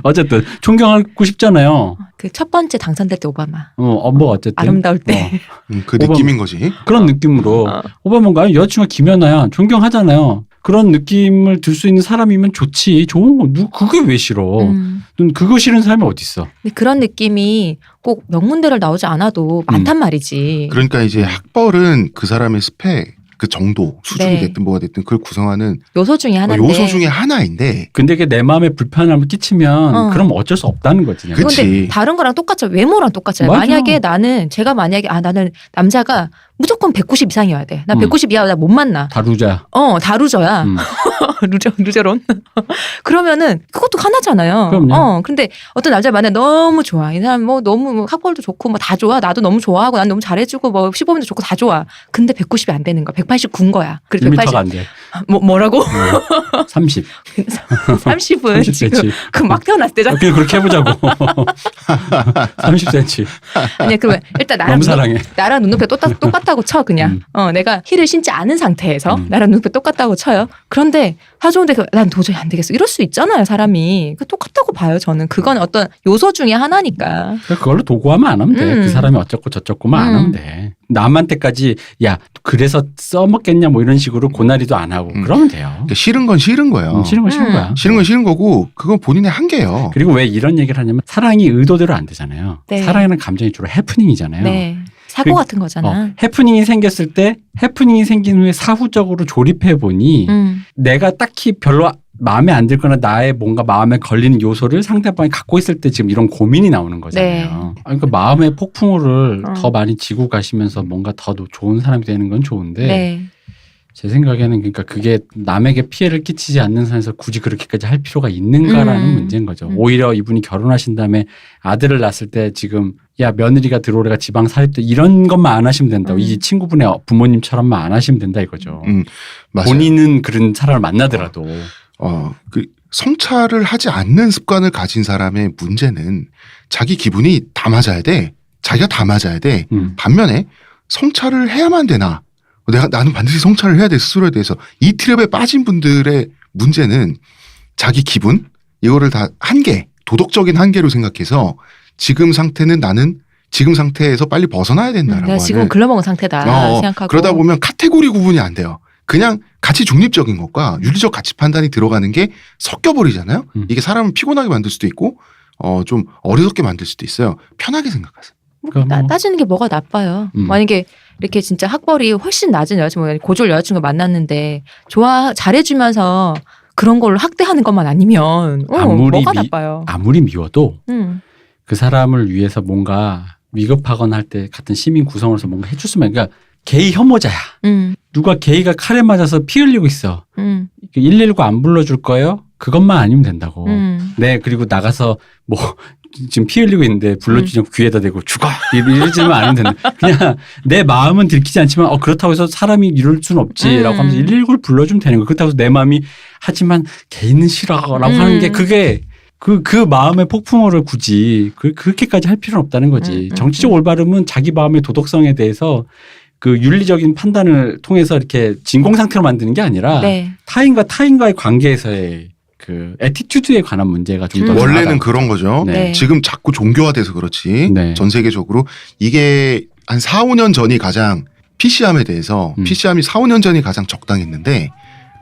어쨌든 존경하고 싶잖아요. 그 첫 번째 당선될 때 오바마. 뭐 어쨌든 아름다울 때. 그 느낌인 거지. 그런 느낌으로 오바마가 여자친구가 김연아야 존경하잖아요. 그런 느낌을 들 수 있는 사람이면 좋지. 좋은 거 그게 왜 싫어? 넌 그거 싫은 사람이 어디 있어? 근데 그런 느낌이 꼭 명문대를 나오지 않아도 많단 말이지. 그러니까 이제 학벌은 그 사람의 스펙 그 정도 수준이 네. 됐든 뭐가 됐든 그걸 구성하는 요소 중에 하나인데. 요소 중에 하나인데 근데 그게 내 마음에 불편함을 끼치면 그럼 어쩔 수 없다는 거지. 그- 그치. 근데 다른 거랑 똑같죠. 외모랑 똑같잖아요. 맞아. 만약에 나는 남자가 무조건 190 이상이어야 돼. 나 190 이하 나 못 만나. 다루자. 다 루저야. 루저론. 그러면은 그것도 하나잖아요. 그럼요. 근데 어떤 남자 만나 너무 좋아. 이 사람 뭐 너무 뭐 학벌도 좋고 뭐 다 좋아. 나도 너무 좋아하고 난 너무 잘해주고 뭐 시범도 좋고 다 좋아. 근데 190이 안 되는 거야. 189인 거야. 그래서 1m가 안 돼. 뭐라고? 30. 30은 30cm. 지금 그 막 태어났을 때잖아. 그냥 그렇게 해보자고. 30cm. 아니야 그러면 일단 너무 사랑해. 나랑 눈높이 똑같다고 쳐 그냥. 내가 힐을 신지 않은 상태에서 나랑 눈높이 똑같다고 쳐요. 그런데 하좋은데 난 도저히 안 되겠어. 이럴 수 있잖아요 사람이. 똑같다고 봐요 저는. 그건 어떤 요소 중에 하나니까. 그걸로 도구화만 안 하면 돼. 그 사람이 어쩌고 저쩌고만 안 하면 돼. 남한테까지 야 그래서 써먹겠냐 뭐 이런 식으로 고나리도 안 하고 그러면 돼요. 그러니까 싫은 건 싫은 거예요. 싫은 건 싫은 거야. 싫은 건 싫은 거고 그건 본인의 한계예요. 그리고 왜 이런 얘기를 하냐면 사랑이 의도대로 안 되잖아요. 네. 사랑이라는 감정이 주로 해프닝이잖아요. 네. 사고 같은 거잖아. 해프닝이 생겼을 때 해프닝이 생긴 후에 사후적으로 조립해 보니 내가 딱히 별로 마음에 안 들거나 나의 뭔가 마음에 걸리는 요소를 상대방이 갖고 있을 때 지금 이런 고민이 나오는 거잖아요. 네. 그러니까 마음의 폭풍우를 더 많이 지고 가시면서 뭔가 더 좋은 사람이 되는 건 좋은데 네. 제 생각에는 그러니까 그게 남에게 피해를 끼치지 않는 선에서 굳이 그렇게까지 할 필요가 있는가라는 문제인 거죠. 오히려 이분이 결혼하신 다음에 아들을 낳았을 때 지금 야 며느리가 들어오래가 지방 사립대 이런 것만 안 하시면 된다고 이 친구분의 부모님처럼만 안 하시면 된다 이거죠. 맞아요. 본인은 그런 사람을 만나더라도 그 성찰을 하지 않는 습관을 가진 사람의 문제는 자기 기분이 다 맞아야 돼. 자기가 다 맞아야 돼. 반면에 성찰을 해야만 되나? 나는 반드시 성찰을 해야 돼 스스로에 대해서. 이 트랩에 빠진 분들의 문제는 자기 기분 이거를 다 한계, 도덕적인 한계로 생각해서 지금 상태는 나는 지금 상태에서 빨리 벗어나야 된다라고 내가 지금 하는. 글러먹은 상태다 생각하고. 그러다 보면 카테고리 구분이 안 돼요. 그냥 가치 중립적인 것과 윤리적 가치 판단이 들어가는 게 섞여버리잖아요. 이게 사람을 피곤하게 만들 수도 있고 좀 어리석게 만들 수도 있어요. 편하게 생각하세요. 따지는 게 뭐가 나빠요. 만약에 이렇게 진짜 학벌이 훨씬 낮은 여자친구, 고졸 여자친구 만났는데 잘해주면서 그런 걸로 학대하는 것만 아니면 뭐가 나빠요. 아무리 미워도 그 사람을 위해서 뭔가 위급하거나 할 때 같은 시민 구성으로서 뭔가 해줬으면 그러니까 게이 혐오자야. 누가 게이가 칼에 맞아서 피 흘리고 있어. 119 안 불러줄 거예요? 그것만 아니면 된다고. 네, 그리고 나가서 뭐 지금 피 흘리고 있는데 불러주지 않고 귀에다 대고 죽어 이러지만 않으면 된다. 그냥 내 마음은 들키지 않지만 그렇다고 해서 사람이 이럴 수는 없지라고 하면서 119를 불러주면 되는 거예요. 그렇다고 해서 내 마음이 하지만 게이는 싫어라고 하는 게 그게 그 마음의 폭풍우를 굳이 그렇게까지 할 필요는 없다는 거지. 정치적 올바름은 자기 마음의 도덕성에 대해서 그 윤리적인 판단을 통해서 이렇게 진공 상태로 만드는 게 아니라 네. 타인과의 관계에서의 그 애티튜드에 관한 문제가 좀 더 원래는 그런 거죠. 네. 지금 자꾸 종교화돼서 그렇지. 네. 전 세계적으로 이게 한 4, 5년 전이 가장 PC함에 대해서 PC함이 4, 5년 전이 가장 적당했는데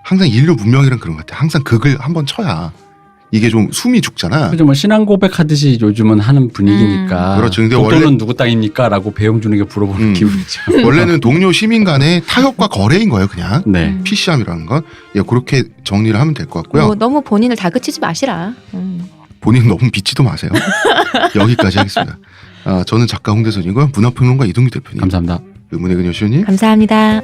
항상 인류 문명이란 그런 것 같아. 항상 극을 한번 쳐야 이게 좀 숨이 죽잖아. 그죠, 뭐 신앙 고백하듯이 요즘은 하는 분위기니까. 그렇죠. 근데 독도는 누구 땅입니까?라고 배용준에게 물어보는 기분이죠. 원래는 동료 시민 간의 타협과 거래인 거예요, 그냥. 네. PC함이라는 건 그렇게 정리를 하면 될 것 같고요. 너무 본인을 다그치지 마시라. 본인 너무 비치도 마세요. 여기까지 하겠습니다. 저는 작가 홍대선이고요. 문화평론가 이동규 대표님. 감사합니다. 의문의 그녀 시호님. 감사합니다.